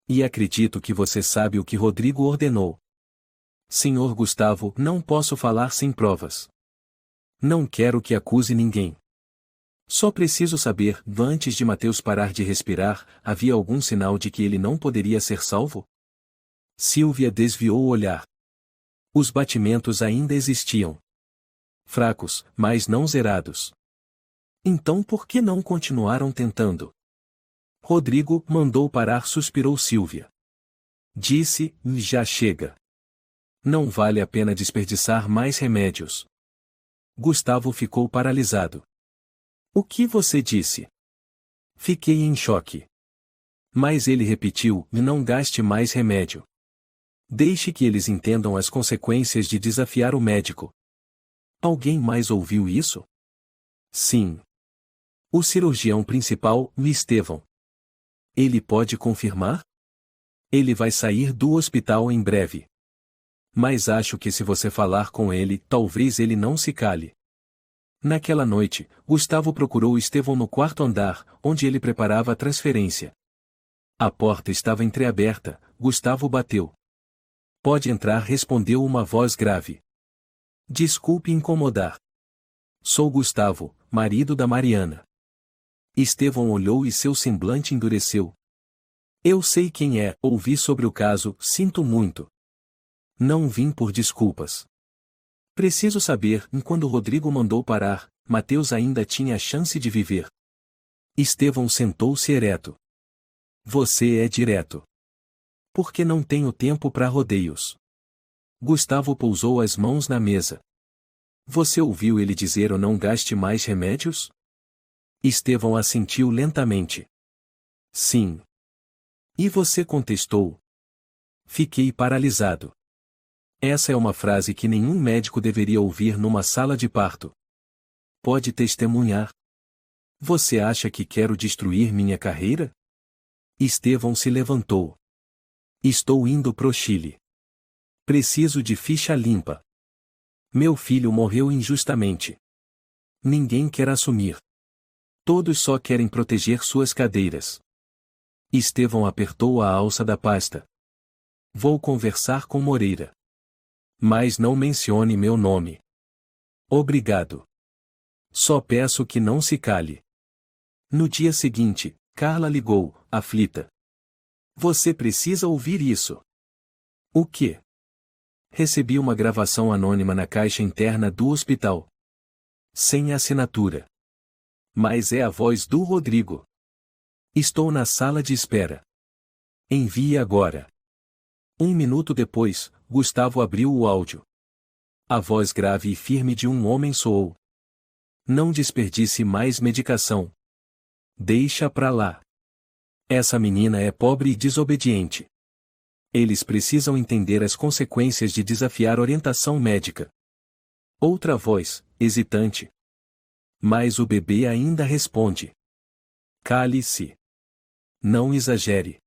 E acredito que você sabe o que Rodrigo ordenou. Senhor Gustavo, não posso falar sem provas. Não quero que acuse ninguém. Só preciso saber, antes de Mateus parar de respirar, havia algum sinal de que ele não poderia ser salvo? Silvia desviou o olhar. Os batimentos ainda existiam. Fracos, mas não zerados. Então por que não continuaram tentando? Rodrigo mandou parar, suspirou Silvia. Disse, já chega. Não vale a pena desperdiçar mais remédios. Gustavo ficou paralisado. O que você disse? Fiquei em choque. Mas ele repetiu, não gaste mais remédio. Deixe que eles entendam as consequências de desafiar o médico. Alguém mais ouviu isso? Sim. O cirurgião principal, Estevão. Ele pode confirmar? Ele vai sair do hospital em breve. Mas acho que se você falar com ele, talvez ele não se cale. Naquela noite, Gustavo procurou Estevão no quarto andar, onde ele preparava a transferência. A porta estava entreaberta, Gustavo bateu. Pode entrar, respondeu uma voz grave. Desculpe incomodar. Sou Gustavo, marido da Mariana. Estevão olhou e seu semblante endureceu. Eu sei quem é, ouvi sobre o caso, sinto muito. Não vim por desculpas. Preciso saber, quando Rodrigo mandou parar, Mateus ainda tinha a chance de viver. Estevão sentou-se ereto. Você é direto. Porque não tenho tempo para rodeios. Gustavo pousou as mãos na mesa. Você ouviu ele dizer ou não gaste mais remédios? Estevão assentiu lentamente. Sim. E você contestou? Fiquei paralisado. Essa é uma frase que nenhum médico deveria ouvir numa sala de parto. Pode testemunhar. Você acha que quero destruir minha carreira? Estevão se levantou. Estou indo pro Chile. Preciso de ficha limpa. Meu filho morreu injustamente. Ninguém quer assumir. Todos só querem proteger suas cadeiras. Estevão apertou a alça da pasta. Vou conversar com Moreira. Mas não mencione meu nome. Obrigado. Só peço que não se cale. No dia seguinte, Carla ligou, aflita. Você precisa ouvir isso. O quê? Recebi uma gravação anônima na caixa interna do hospital. Sem assinatura. Mas é a voz do Rodrigo. Estou na sala de espera. Envie agora. 1 minuto depois, Gustavo abriu o áudio. A voz grave e firme de um homem soou. Não desperdice mais medicação. Deixa pra lá. Essa menina é pobre e desobediente. Eles precisam entender as consequências de desafiar orientação médica. Outra voz, hesitante. Mas o bebê ainda responde. Cale-se. Não exagere.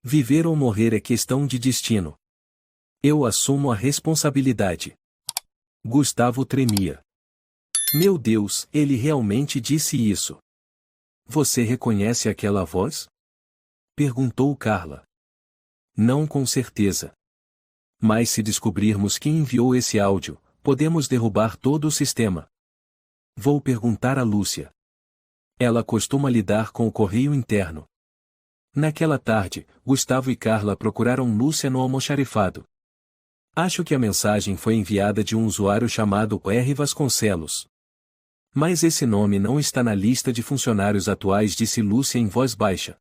Viver ou morrer é questão de destino. Eu assumo a responsabilidade. Gustavo tremia. Meu Deus, ele realmente disse isso. Você reconhece aquela voz? Perguntou Carla. Não com certeza. Mas se descobrirmos quem enviou esse áudio, podemos derrubar todo o sistema. Vou perguntar a Lúcia. Ela costuma lidar com o correio interno. Naquela tarde, Gustavo e Carla procuraram Lúcia no almoxarifado. Acho que a mensagem foi enviada de um usuário chamado R. Vasconcelos. Mas esse nome não está na lista de funcionários atuais, disse Lúcia em voz baixa.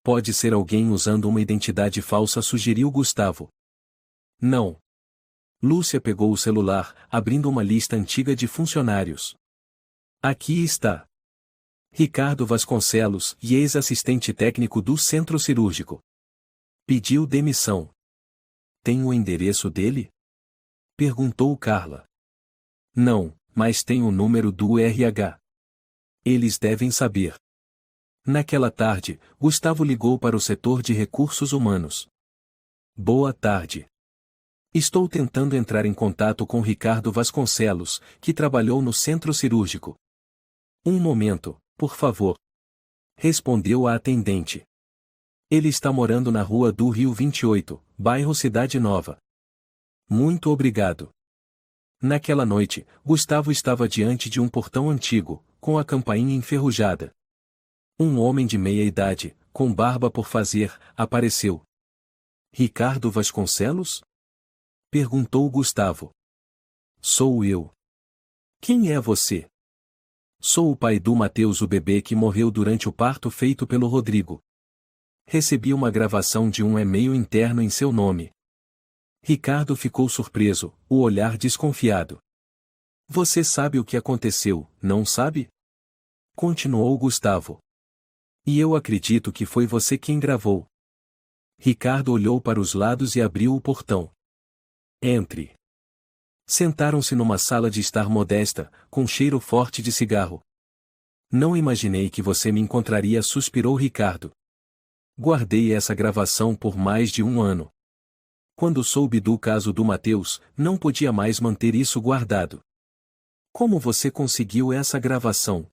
Pode ser alguém usando uma identidade falsa, sugeriu Gustavo. Não. Lúcia pegou o celular, abrindo uma lista antiga de funcionários. Aqui está. Ricardo Vasconcelos, e ex-assistente técnico do centro cirúrgico. Pediu demissão. Tem o endereço dele? Perguntou Carla. Não, mas tem o número do RH. Eles devem saber. Naquela tarde, Gustavo ligou para o setor de recursos humanos. Boa tarde. Estou tentando entrar em contato com Ricardo Vasconcelos, que trabalhou no centro cirúrgico. Um momento, por favor. Respondeu a atendente. Ele está morando na Rua do Rio 28, bairro Cidade Nova. Muito obrigado. Naquela noite, Gustavo estava diante de um portão antigo, com a campainha enferrujada. Um homem de meia idade, com barba por fazer, apareceu. Ricardo Vasconcelos? Perguntou Gustavo. Sou eu. Quem é você? Sou o pai do Mateus, o bebê que morreu durante o parto feito pelo Rodrigo. Recebi uma gravação de um e-mail interno em seu nome. Ricardo ficou surpreso, o olhar desconfiado. Você sabe o que aconteceu, não sabe? Continuou Gustavo. E eu acredito que foi você quem gravou. Ricardo olhou para os lados e abriu o portão. Entre. Sentaram-se numa sala de estar modesta, com cheiro forte de cigarro. Não imaginei que você me encontraria, suspirou Ricardo. Guardei essa gravação por mais de 1 ano. Quando soube do caso do Mateus, não podia mais manter isso guardado. Como você conseguiu essa gravação?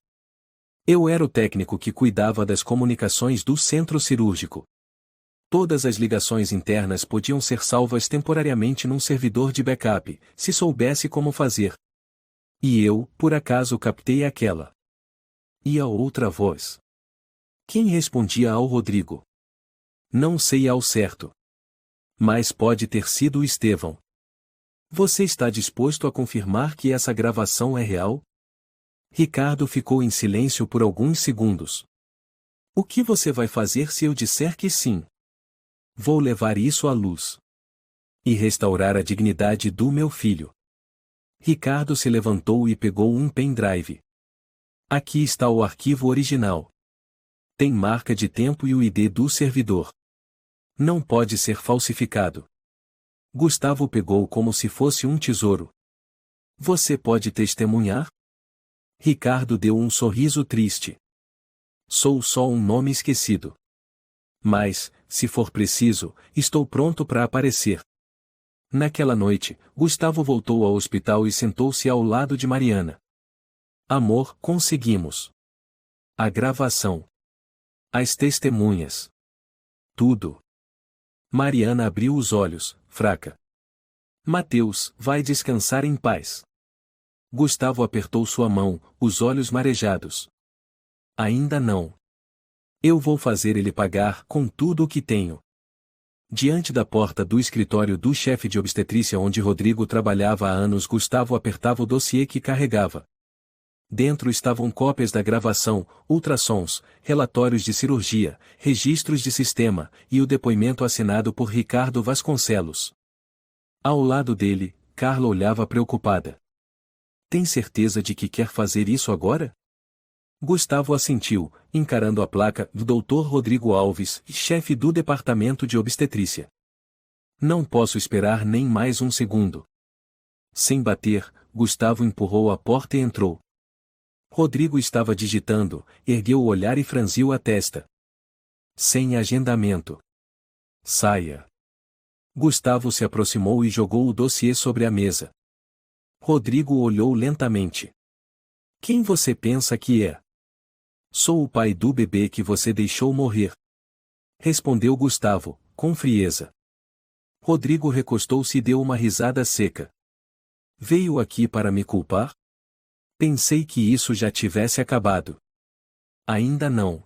Eu era o técnico que cuidava das comunicações do centro cirúrgico. Todas as ligações internas podiam ser salvas temporariamente num servidor de backup, se soubesse como fazer. E eu, por acaso, captei aquela. E a outra voz? Quem respondia ao Rodrigo? Não sei ao certo. Mas pode ter sido o Estevão. Você está disposto a confirmar que essa gravação é real? Ricardo ficou em silêncio por alguns segundos. O que você vai fazer se eu disser que sim? Vou levar isso à luz. E restaurar a dignidade do meu filho. Ricardo se levantou e pegou um pendrive. Aqui está o arquivo original. Tem marca de tempo e o ID do servidor. Não pode ser falsificado. Gustavo pegou como se fosse um tesouro. Você pode testemunhar? Ricardo deu um sorriso triste. Sou só um nome esquecido. Mas, se for preciso, estou pronto para aparecer. Naquela noite, Gustavo voltou ao hospital e sentou-se ao lado de Mariana. Amor, conseguimos. A gravação. As testemunhas. Tudo. Mariana abriu os olhos, fraca. Mateus, vai descansar em paz. Gustavo apertou sua mão, os olhos marejados. Ainda não. Eu vou fazer ele pagar com tudo o que tenho. Diante da porta do escritório do chefe de obstetrícia onde Rodrigo trabalhava há anos, Gustavo apertava o dossiê que carregava. Dentro estavam cópias da gravação, ultrassons, relatórios de cirurgia, registros de sistema, e o depoimento assinado por Ricardo Vasconcelos. Ao lado dele, Carla olhava preocupada. Tem certeza de que quer fazer isso agora? Gustavo assentiu, encarando a placa do Dr. Rodrigo Alves, chefe do departamento de obstetrícia. Não posso esperar nem mais um segundo. Sem bater, Gustavo empurrou a porta e entrou. Rodrigo estava digitando, ergueu o olhar e franziu a testa. Sem agendamento. Saia. Gustavo se aproximou e jogou o dossiê sobre a mesa. Rodrigo olhou lentamente. Quem você pensa que é? Sou o pai do bebê que você deixou morrer. Respondeu Gustavo, com frieza. Rodrigo recostou-se e deu uma risada seca. Veio aqui para me culpar? Pensei que isso já tivesse acabado. Ainda não.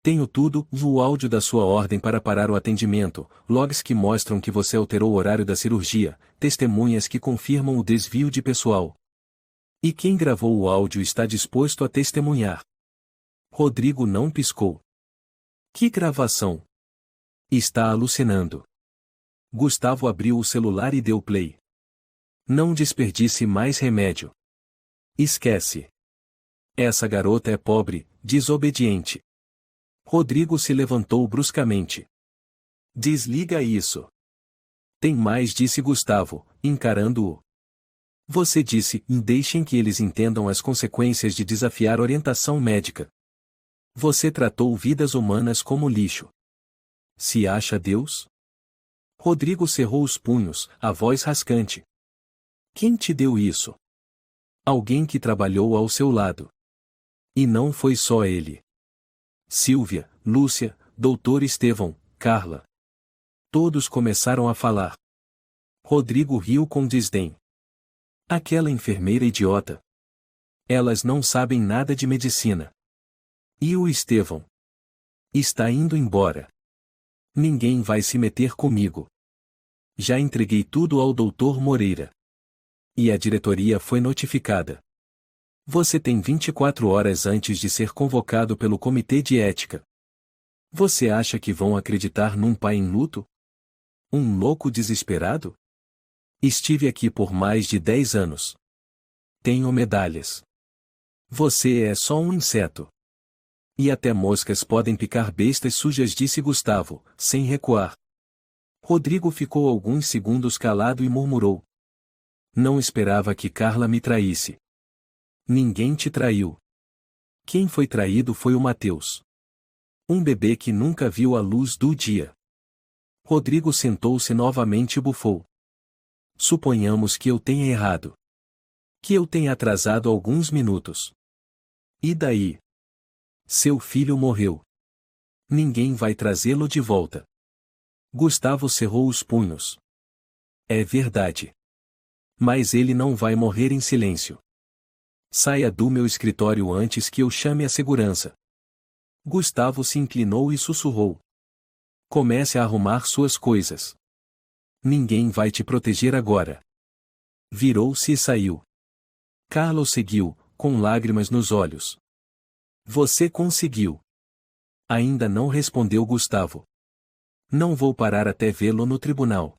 Tenho tudo, o áudio da sua ordem para parar o atendimento, logs que mostram que você alterou o horário da cirurgia, testemunhas que confirmam o desvio de pessoal. E quem gravou o áudio está disposto a testemunhar. Rodrigo não piscou. Que gravação? Está alucinando. Gustavo abriu o celular e deu play. Não desperdice mais remédio. Esquece. Essa garota é pobre, desobediente. Rodrigo se levantou bruscamente. Desliga isso. Tem mais, disse Gustavo, encarando-o. Você disse, deixem que eles entendam as consequências de desafiar orientação médica. Você tratou vidas humanas como lixo. Se acha Deus? Rodrigo cerrou os punhos, a voz rascante. Quem te deu isso? Alguém que trabalhou ao seu lado. E não foi só ele. Silvia, Lúcia, Doutor Estevão, Carla. Todos começaram a falar. Rodrigo riu com desdém. Aquela enfermeira idiota. Elas não sabem nada de medicina. E o Estevão? Está indo embora. Ninguém vai se meter comigo. Já entreguei tudo ao Dr. Moreira. E a diretoria foi notificada. Você tem 24 horas antes de ser convocado pelo comitê de ética. Você acha que vão acreditar num pai em luto? Um louco desesperado? Estive aqui por mais de 10 anos. Tenho medalhas. Você é só um inseto. E até moscas podem picar bestas sujas, disse Gustavo, sem recuar. Rodrigo ficou alguns segundos calado e murmurou. Não esperava que Carla me traísse. Ninguém te traiu. Quem foi traído foi o Mateus. Um bebê que nunca viu a luz do dia. Rodrigo sentou-se novamente e bufou. Suponhamos que eu tenha errado. Que eu tenha atrasado alguns minutos. E daí? Seu filho morreu. Ninguém vai trazê-lo de volta. Gustavo cerrou os punhos. É verdade. Mas ele não vai morrer em silêncio. Saia do meu escritório antes que eu chame a segurança. Gustavo se inclinou e sussurrou. Comece a arrumar suas coisas. Ninguém vai te proteger agora. Virou-se e saiu. Carlos seguiu, com lágrimas nos olhos. Você conseguiu. Ainda não respondeu Gustavo. Não vou parar até vê-lo no tribunal.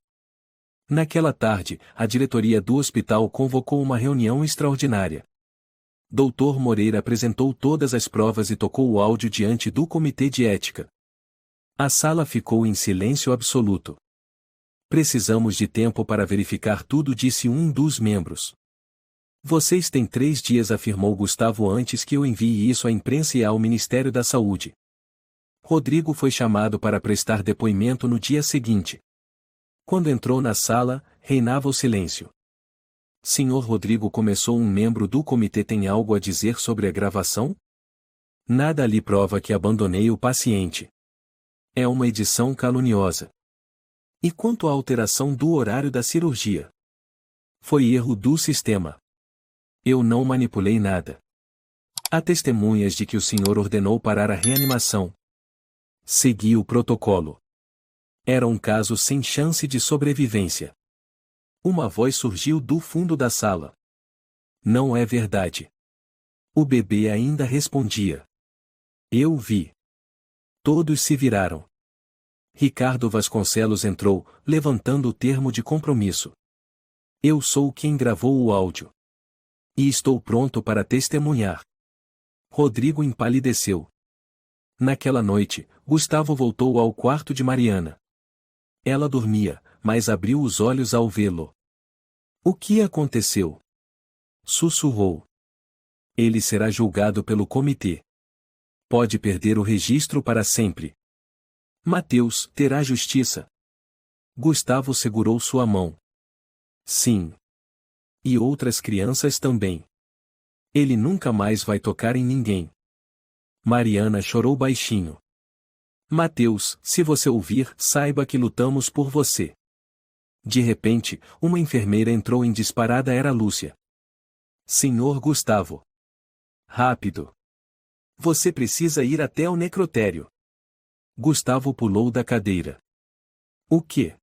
Naquela tarde, a diretoria do hospital convocou uma reunião extraordinária. Dr. Moreira apresentou todas as provas e tocou o áudio diante do comitê de ética. A sala ficou em silêncio absoluto. Precisamos de tempo para verificar tudo, disse um dos membros. Vocês têm 3 dias, afirmou Gustavo, antes que eu envie isso à imprensa e ao Ministério da Saúde. Rodrigo foi chamado para prestar depoimento no dia seguinte. Quando entrou na sala, reinava o silêncio. Senhor Rodrigo, começou um membro do comitê, tem algo a dizer sobre a gravação? Nada ali prova que abandonei o paciente. É uma edição caluniosa. E quanto à alteração do horário da cirurgia? Foi erro do sistema. Eu não manipulei nada. Há testemunhas de que o senhor ordenou parar a reanimação. Segui o protocolo. Era um caso sem chance de sobrevivência. Uma voz surgiu do fundo da sala. Não é verdade. O bebê ainda respondia. Eu vi. Todos se viraram. Ricardo Vasconcelos entrou, levantando o termo de compromisso. Eu sou quem gravou o áudio. E estou pronto para testemunhar. Rodrigo empalideceu. Naquela noite, Gustavo voltou ao quarto de Mariana. Ela dormia, mas abriu os olhos ao vê-lo. O que aconteceu? Sussurrou. Ele será julgado pelo comitê. Pode perder o registro para sempre. Mateus terá justiça. Gustavo segurou sua mão. Sim. E outras crianças também. Ele nunca mais vai tocar em ninguém. Mariana chorou baixinho. Mateus, se você ouvir, saiba que lutamos por você. De repente, uma enfermeira entrou em disparada, era Lúcia. Senhor Gustavo. Rápido. Você precisa ir até o necrotério. Gustavo pulou da cadeira. O quê?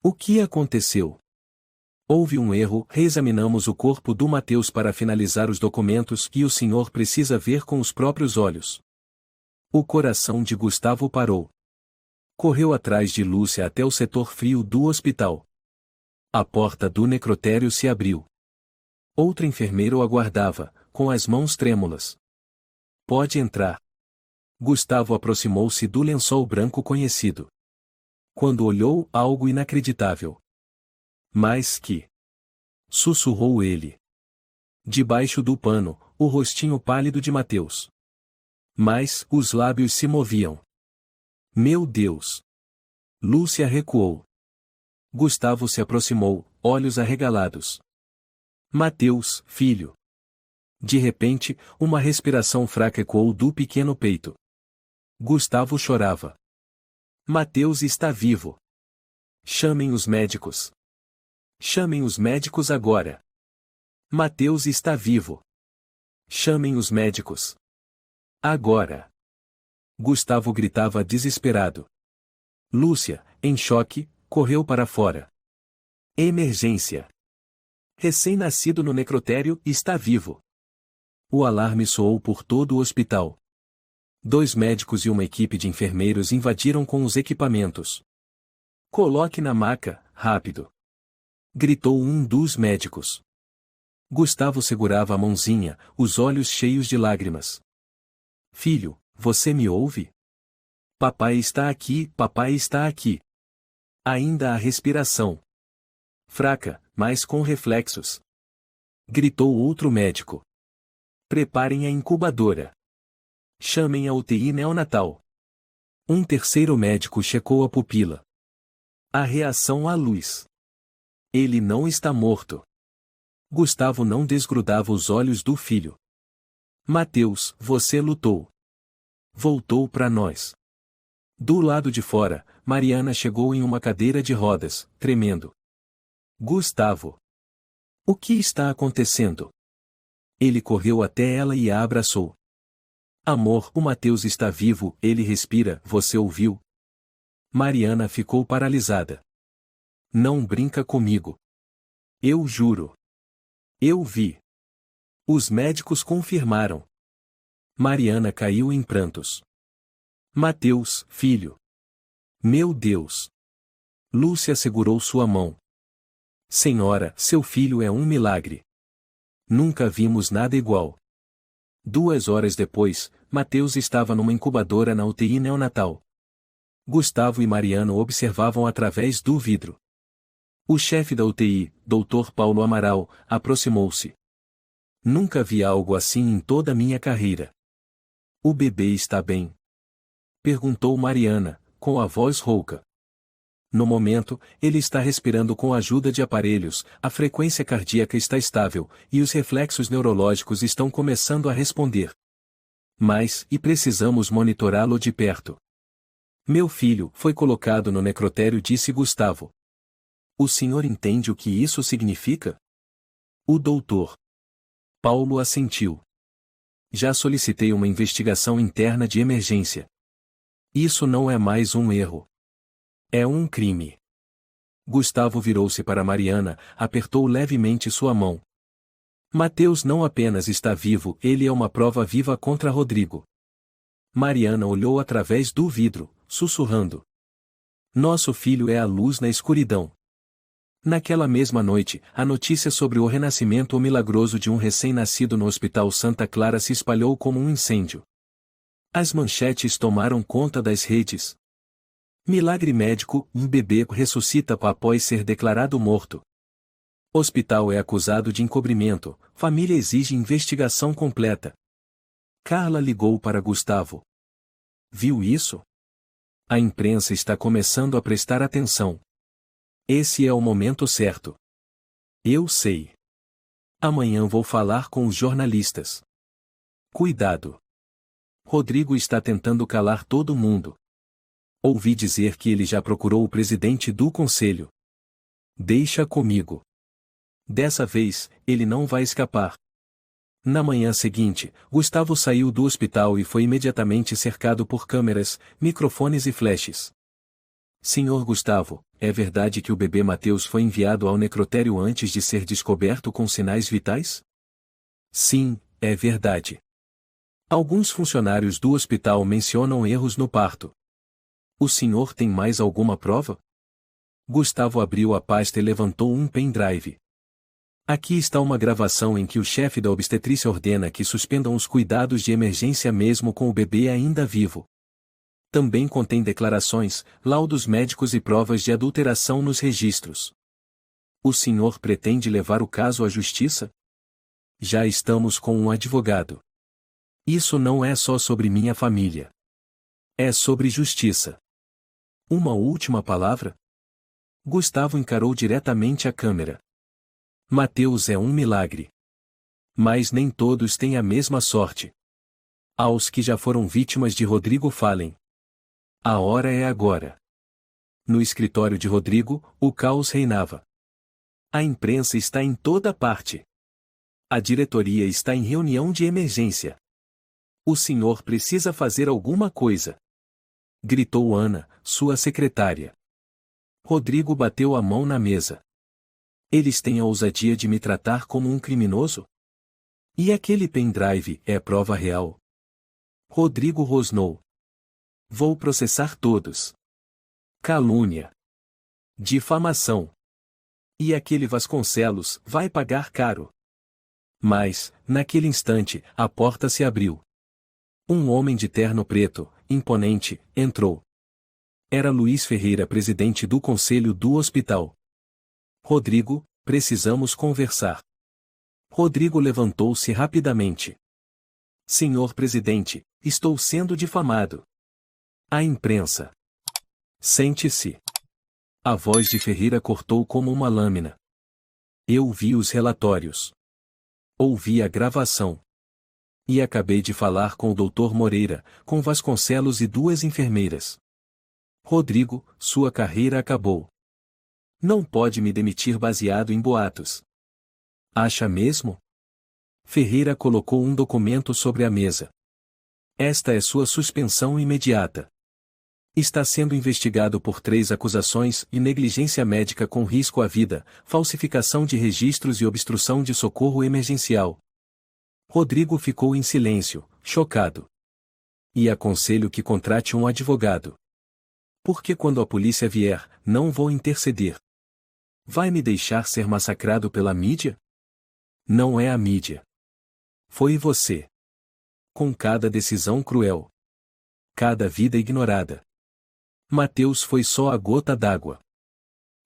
O que aconteceu? Houve um erro, reexaminamos o corpo do Mateus para finalizar os documentos e o senhor precisa ver com os próprios olhos. O coração de Gustavo parou. Correu atrás de Lúcia até o setor frio do hospital. A porta do necrotério se abriu. Outro enfermeiro o aguardava, com as mãos trêmulas. Pode entrar. Gustavo aproximou-se do lençol branco conhecido. Quando olhou, algo inacreditável. Mas que? Sussurrou ele. Debaixo do pano, o rostinho pálido de Mateus. Mas os lábios se moviam. Meu Deus! Lúcia recuou. Gustavo se aproximou, olhos arregalados. Mateus, filho. De repente, uma respiração fraca ecoou do pequeno peito. Gustavo chorava. Mateus está vivo. Chamem os médicos. Chamem os médicos agora. Mateus está vivo. Chamem os médicos. Agora. Gustavo gritava desesperado. Lúcia, em choque, correu para fora. Emergência. Recém-nascido no necrotério, está vivo. O alarme soou por todo o hospital. 2 médicos e uma equipe de enfermeiros invadiram com os equipamentos. Coloque na maca, rápido. Gritou um dos médicos. Gustavo segurava a mãozinha, os olhos cheios de lágrimas. Filho, você me ouve? Papai está aqui, papai está aqui. Ainda há respiração. Fraca, mas com reflexos. Gritou outro médico. Preparem a incubadora. Chamem a UTI neonatal. Um terceiro médico checou a pupila. A reação à luz. Ele não está morto. Gustavo não desgrudava os olhos do filho. Mateus, você lutou. Voltou para nós. Do lado de fora, Mariana chegou em uma cadeira de rodas, tremendo. Gustavo. O que está acontecendo? Ele correu até ela e a abraçou. Amor, o Mateus está vivo, ele respira, você ouviu? Mariana ficou paralisada. Não brinca comigo. Eu juro. Eu vi. Os médicos confirmaram. Mariana caiu em prantos. Mateus, filho. Meu Deus! Lúcia segurou sua mão. Senhora, seu filho é um milagre. Nunca vimos nada igual. 2 horas depois, Mateus estava numa incubadora na UTI neonatal. Gustavo e Mariana observavam através do vidro. O chefe da UTI, Dr. Paulo Amaral, aproximou-se. Nunca vi algo assim em toda a minha carreira. O bebê está bem? Perguntou Mariana, com a voz rouca. No momento, ele está respirando com a ajuda de aparelhos, a frequência cardíaca está estável, e os reflexos neurológicos estão começando a responder. Mas, e precisamos monitorá-lo de perto. Meu filho foi colocado no necrotério, disse Gustavo. O senhor entende o que isso significa? O doutor Paulo assentiu. Já solicitei uma investigação interna de emergência. Isso não é mais um erro. É um crime. Gustavo virou-se para Mariana, apertou levemente sua mão. Mateus não apenas está vivo, ele é uma prova viva contra Rodrigo. Mariana olhou através do vidro, sussurrando. Nosso filho é a luz na escuridão. Naquela mesma noite, a notícia sobre o renascimento milagroso de um recém-nascido no Hospital Santa Clara se espalhou como um incêndio. As manchetes tomaram conta das redes. Milagre médico, um bebê ressuscita após ser declarado morto. Hospital é acusado de encobrimento, família exige investigação completa. Carla ligou para Gustavo. Viu isso? A imprensa está começando a prestar atenção. Esse é o momento certo. Eu sei. Amanhã vou falar com os jornalistas. Cuidado. Rodrigo está tentando calar todo mundo. Ouvi dizer que ele já procurou o presidente do conselho. Deixa comigo. Dessa vez, ele não vai escapar. Na manhã seguinte, Gustavo saiu do hospital e foi imediatamente cercado por câmeras, microfones e flashes. Senhor Gustavo, é verdade que o bebê Mateus foi enviado ao necrotério antes de ser descoberto com sinais vitais? Sim, é verdade. Alguns funcionários do hospital mencionam erros no parto. O senhor tem mais alguma prova? Gustavo abriu a pasta e levantou um pendrive. Aqui está uma gravação em que o chefe da obstetrícia ordena que suspendam os cuidados de emergência mesmo com o bebê ainda vivo. Também contém declarações, laudos médicos e provas de adulteração nos registros. O senhor pretende levar o caso à justiça? Já estamos com um advogado. Isso não é só sobre minha família. É sobre justiça. Uma última palavra? Gustavo encarou diretamente a câmera. Mateus é um milagre. Mas nem todos têm a mesma sorte. Aos que já foram vítimas de Rodrigo falem. A hora é agora. No escritório de Rodrigo, o caos reinava. A imprensa está em toda parte. A diretoria está em reunião de emergência. O senhor precisa fazer alguma coisa. Gritou Ana, sua secretária. Rodrigo bateu a mão na mesa. Eles têm a ousadia de me tratar como um criminoso? E aquele pendrive é prova real? Rodrigo rosnou. Vou processar todos. Calúnia. Difamação. E aquele Vasconcelos vai pagar caro. Mas, naquele instante, a porta se abriu. Um homem de terno preto, imponente, entrou. Era Luiz Ferreira, presidente do conselho do hospital. Rodrigo, precisamos conversar. Rodrigo levantou-se rapidamente. Senhor presidente, estou sendo difamado. A imprensa. Sente-se. A voz de Ferreira cortou como uma lâmina. Eu vi os relatórios. Ouvi a gravação. E acabei de falar com o Dr. Moreira, com Vasconcelos e 2 enfermeiras. Rodrigo, sua carreira acabou. Não pode me demitir baseado em boatos. Acha mesmo? Ferreira colocou um documento sobre a mesa. Esta é sua suspensão imediata. Está sendo investigado por 3 acusações e negligência médica com risco à vida, falsificação de registros e obstrução de socorro emergencial. Rodrigo ficou em silêncio, chocado. E aconselho que contrate um advogado. Porque quando a polícia vier, não vou interceder. Vai me deixar ser massacrado pela mídia? Não é a mídia. Foi você. Com cada decisão cruel. Cada vida ignorada. Mateus foi só a gota d'água.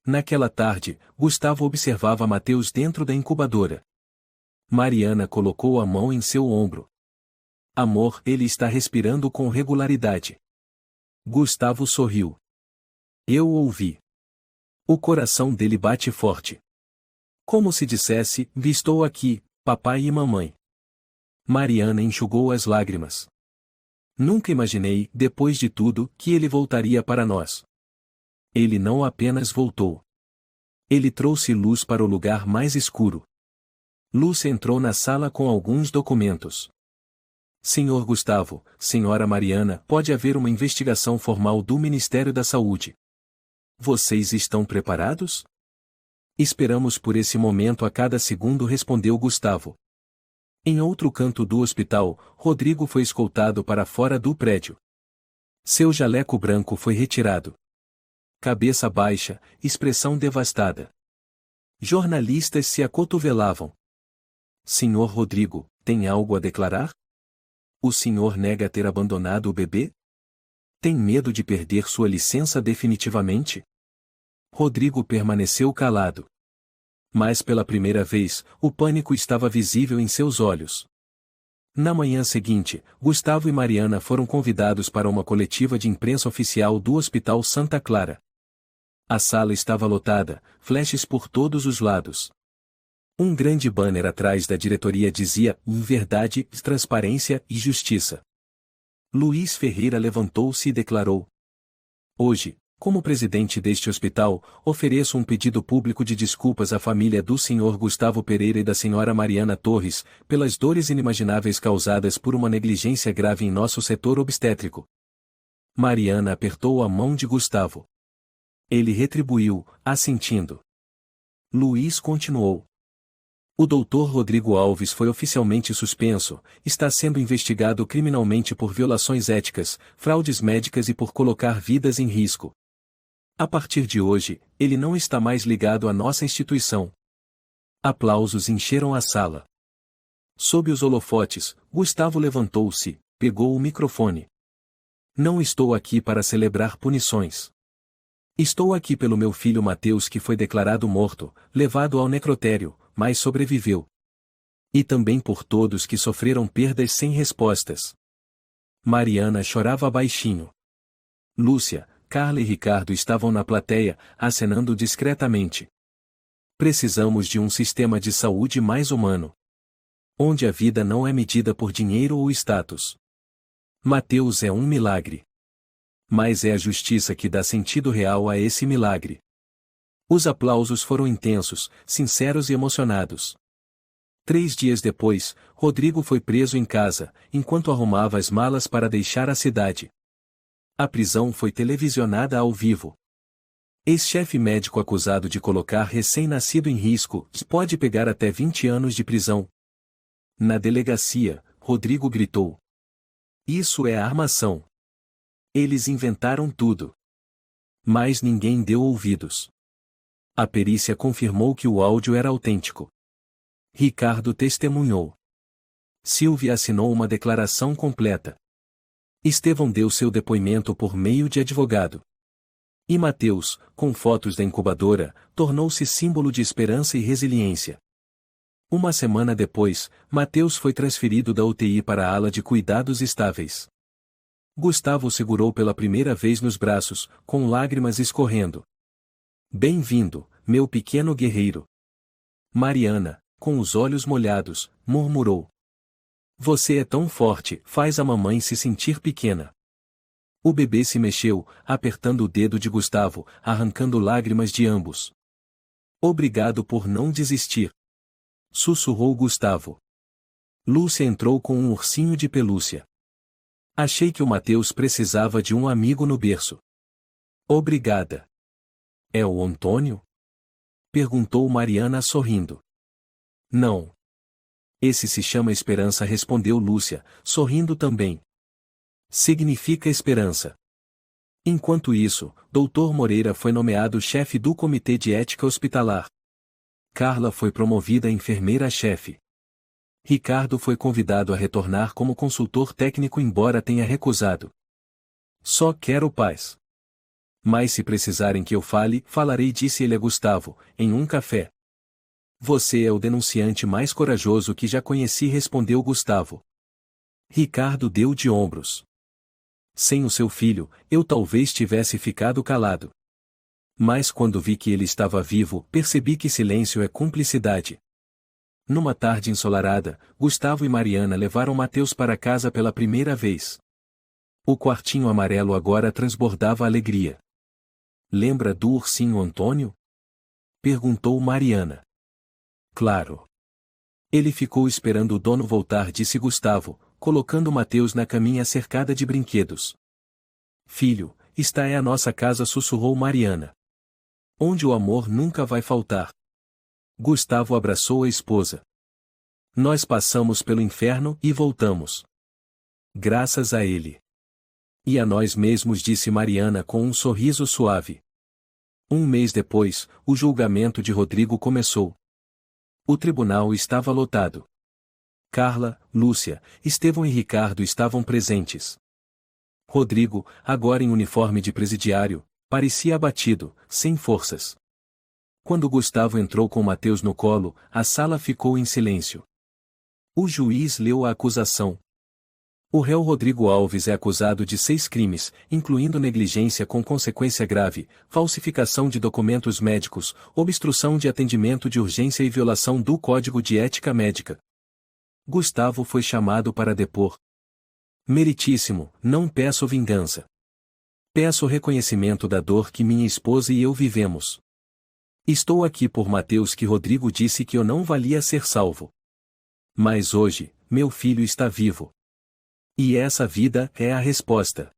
Naquela tarde, Gustavo observava Mateus dentro da incubadora. Mariana colocou a mão em seu ombro. Amor, ele está respirando com regularidade. Gustavo sorriu. Eu ouvi. O coração dele bate forte. Como se dissesse, estou aqui, papai e mamãe. Mariana enxugou as lágrimas. Nunca imaginei, depois de tudo, que ele voltaria para nós. Ele não apenas voltou. Ele trouxe luz para o lugar mais escuro. Lúcia entrou na sala com alguns documentos. Senhor Gustavo, senhora Mariana, pode haver uma investigação formal do Ministério da Saúde. Vocês estão preparados? Esperamos por esse momento a cada segundo, respondeu Gustavo. Em outro canto do hospital, Rodrigo foi escoltado para fora do prédio. Seu jaleco branco foi retirado. Cabeça baixa, expressão devastada. Jornalistas se acotovelavam. Senhor Rodrigo, tem algo a declarar? O senhor nega ter abandonado o bebê? Tem medo de perder sua licença definitivamente? Rodrigo permaneceu calado. Mas pela primeira vez, o pânico estava visível em seus olhos. Na manhã seguinte, Gustavo e Mariana foram convidados para uma coletiva de imprensa oficial do Hospital Santa Clara. A sala estava lotada, flashes por todos os lados. Um grande banner atrás da diretoria dizia: Verdade, Transparência e Justiça. Luiz Ferreira levantou-se e declarou: Hoje, como presidente deste hospital, ofereço um pedido público de desculpas à família do Sr. Gustavo Pereira e da Sra. Mariana Torres, pelas dores inimagináveis causadas por uma negligência grave em nosso setor obstétrico. Mariana apertou a mão de Gustavo. Ele retribuiu, assentindo. Luiz continuou. O Dr. Rodrigo Alves foi oficialmente suspenso, está sendo investigado criminalmente por violações éticas, fraudes médicas e por colocar vidas em risco. A partir de hoje, ele não está mais ligado à nossa instituição. Aplausos encheram a sala. Sob os holofotes, Gustavo levantou-se, pegou o microfone. Não estou aqui para celebrar punições. Estou aqui pelo meu filho Mateus, que foi declarado morto, levado ao necrotério, mas sobreviveu. E também por todos que sofreram perdas sem respostas. Mariana chorava baixinho. Lúcia, Carla e Ricardo estavam na plateia, acenando discretamente. Precisamos de um sistema de saúde mais humano. Onde a vida não é medida por dinheiro ou status. Mateus é um milagre. Mas é a justiça que dá sentido real a esse milagre. Os aplausos foram intensos, sinceros e emocionados. 3 dias depois, Rodrigo foi preso em casa, enquanto arrumava as malas para deixar a cidade. A prisão foi televisionada ao vivo. Ex-chefe médico acusado de colocar recém-nascido em risco pode pegar até 20 anos de prisão. Na delegacia, Rodrigo gritou: Isso é armação. Eles inventaram tudo. Mas ninguém deu ouvidos. A perícia confirmou que o áudio era autêntico. Ricardo testemunhou. Silvia assinou uma declaração completa. Estevão deu seu depoimento por meio de advogado. E Mateus, com fotos da incubadora, tornou-se símbolo de esperança e resiliência. Uma semana depois, Mateus foi transferido da UTI para a ala de cuidados estáveis. Gustavo o segurou pela primeira vez nos braços, com lágrimas escorrendo. Bem-vindo, meu pequeno guerreiro. Mariana, com os olhos molhados, murmurou. Você é tão forte, faz a mamãe se sentir pequena. O bebê se mexeu, apertando o dedo de Gustavo, arrancando lágrimas de ambos. Obrigado por não desistir. Sussurrou Gustavo. Lúcia entrou com um ursinho de pelúcia. Achei que o Mateus precisava de um amigo no berço. Obrigada. É o Antônio? Perguntou Mariana sorrindo. Não. Esse se chama Esperança, respondeu Lúcia, sorrindo também. Significa esperança. Enquanto isso, Dr. Moreira foi nomeado chefe do Comitê de Ética Hospitalar. Carla foi promovida a enfermeira-chefe. Ricardo foi convidado a retornar como consultor técnico embora tenha recusado. Só quero paz. Mas se precisarem que eu fale, falarei, disse ele a Gustavo, em um café. Você é o denunciante mais corajoso que já conheci, respondeu Gustavo. Ricardo deu de ombros. Sem o seu filho, eu talvez tivesse ficado calado. Mas quando vi que ele estava vivo, percebi que silêncio é cumplicidade. Numa tarde ensolarada, Gustavo e Mariana levaram Mateus para casa pela primeira vez. O quartinho amarelo agora transbordava alegria. Lembra do ursinho Antônio? Perguntou Mariana. Claro. Ele ficou esperando o dono voltar, disse Gustavo, colocando Mateus na caminha cercada de brinquedos. Filho, esta é a nossa casa, sussurrou Mariana. Onde o amor nunca vai faltar. Gustavo abraçou a esposa. Nós passamos pelo inferno e voltamos. Graças a ele. E a nós mesmos, disse Mariana com um sorriso suave. Um mês depois, o julgamento de Rodrigo começou. O tribunal estava lotado. Carla, Lúcia, Estevão e Ricardo estavam presentes. Rodrigo, agora em uniforme de presidiário, parecia abatido, sem forças. Quando Gustavo entrou com Mateus no colo, a sala ficou em silêncio. O juiz leu a acusação. O réu Rodrigo Alves é acusado de 6 crimes, incluindo negligência com consequência grave, falsificação de documentos médicos, obstrução de atendimento de urgência e violação do Código de Ética Médica. Gustavo foi chamado para depor. Meritíssimo, não peço vingança. Peço reconhecimento da dor que minha esposa e eu vivemos. Estou aqui por Mateus, que Rodrigo disse que eu não valia ser salvo. Mas hoje, meu filho está vivo. E essa vida é a resposta.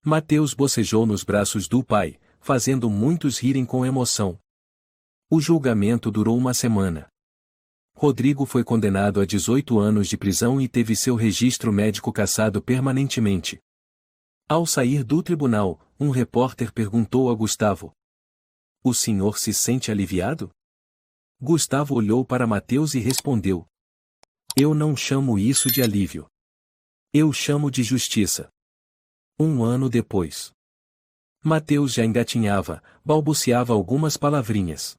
Mateus bocejou nos braços do pai, fazendo muitos rirem com emoção. O julgamento durou uma semana. Rodrigo foi condenado a 18 anos de prisão e teve seu registro médico cassado permanentemente. Ao sair do tribunal, um repórter perguntou a Gustavo: O senhor se sente aliviado? Gustavo olhou para Mateus e respondeu: Eu não chamo isso de alívio. Eu chamo de justiça. 1 ano depois. Mateus já engatinhava, balbuciava algumas palavrinhas.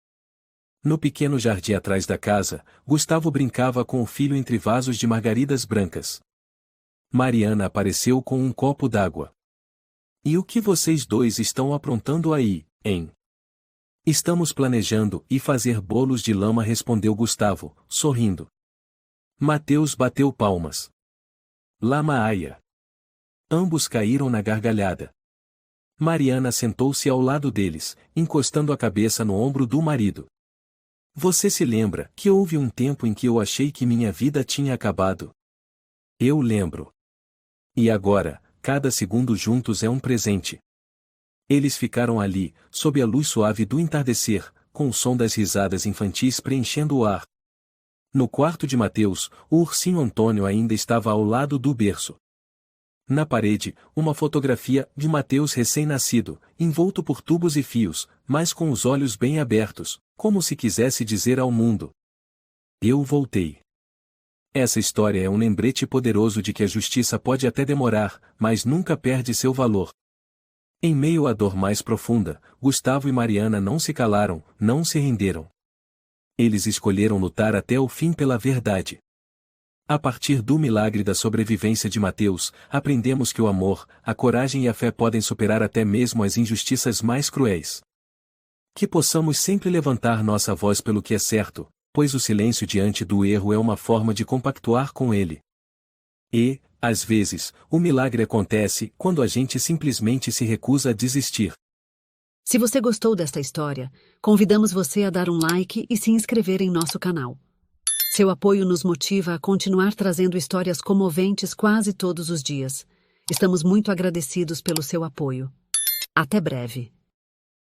No pequeno jardim atrás da casa, Gustavo brincava com o filho entre vasos de margaridas brancas. Mariana apareceu com um copo d'água. E o que vocês dois estão aprontando aí, hein? Estamos planejando ir fazer bolos de lama, respondeu Gustavo, sorrindo. Mateus bateu palmas. Lama aia. Ambos caíram na gargalhada. Mariana sentou-se ao lado deles, encostando a cabeça no ombro do marido. Você se lembra que houve um tempo em que eu achei que minha vida tinha acabado? Eu lembro. E agora, cada segundo juntos é um presente. Eles ficaram ali, sob a luz suave do entardecer, com o som das risadas infantis preenchendo o ar. No quarto de Mateus, o ursinho Antônio ainda estava ao lado do berço. Na parede, uma fotografia de Mateus recém-nascido, envolto por tubos e fios, mas com os olhos bem abertos, como se quisesse dizer ao mundo: Eu voltei. Essa história é um lembrete poderoso de que a justiça pode até demorar, mas nunca perde seu valor. Em meio à dor mais profunda, Gustavo e Mariana não se calaram, não se renderam. Eles escolheram lutar até o fim pela verdade. A partir do milagre da sobrevivência de Mateus, aprendemos que o amor, a coragem e a fé podem superar até mesmo as injustiças mais cruéis. Que possamos sempre levantar nossa voz pelo que é certo, pois o silêncio diante do erro é uma forma de compactuar com ele. E, às vezes, o milagre acontece quando a gente simplesmente se recusa a desistir. Se você gostou desta história, convidamos você a dar um like e se inscrever em nosso canal. Seu apoio nos motiva a continuar trazendo histórias comoventes quase todos os dias. Estamos muito agradecidos pelo seu apoio. Até breve.